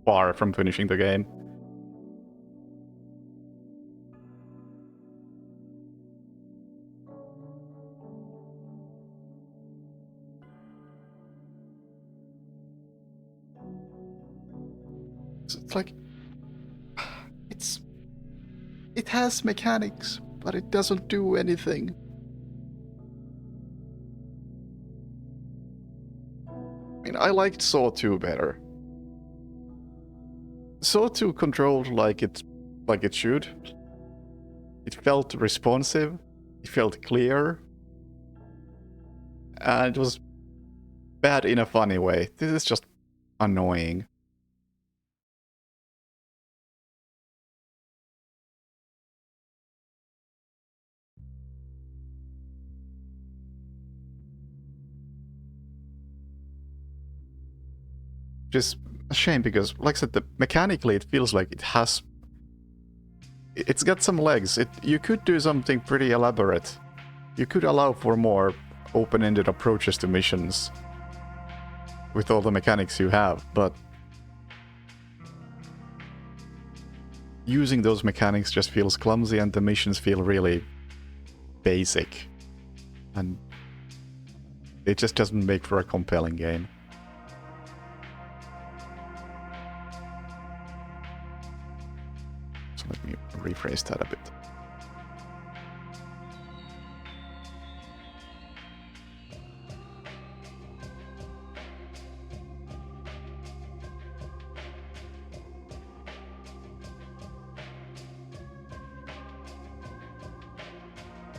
far from finishing the game. It's like it has mechanics, but it doesn't do anything. I mean, I liked Saw 2 better. Saw 2 controlled like it should. It felt responsive. It felt clear. And it was bad in a funny way. This is just annoying. Just a shame because, like I said, mechanically it feels like it's got some legs. You could do something pretty elaborate. You could allow for more open-ended approaches to missions with all the mechanics you have, but using those mechanics just feels clumsy and the missions feel really basic. And it just doesn't make for a compelling game. So let me rephrase that a bit.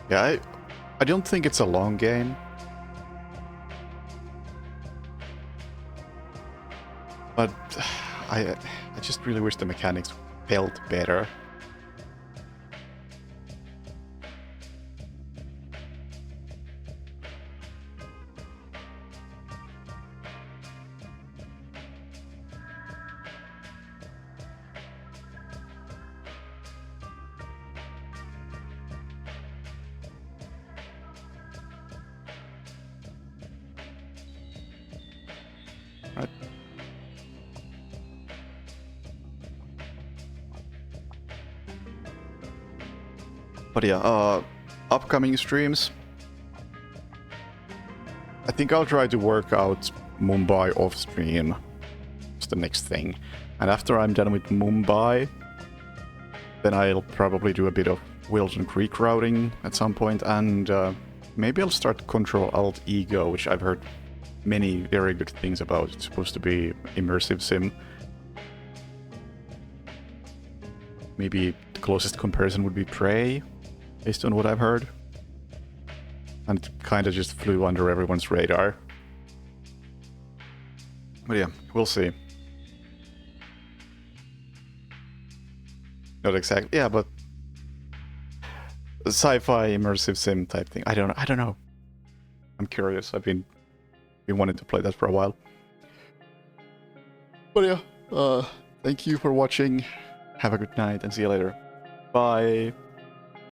Yeah, I don't think it's a long game. But I just really wish the mechanics felt better. Right. But yeah, upcoming streams. I think I'll try to work out Mumbai off stream. It's the next thing. And after I'm done with Mumbai, then I'll probably do a bit of Wilton Creek routing at some point, and maybe I'll start Control Alt Ego, which I've heard many very good things about. It's supposed to be immersive sim. Maybe the closest comparison would be Prey, based on what I've heard. And it kind of just flew under everyone's radar. But yeah, we'll see. Not exactly, yeah, but sci-fi immersive sim type thing. I don't know. I'm curious. I've been wanting to play that for a while. But yeah, thank you for watching. Have a good night and see you later. Bye.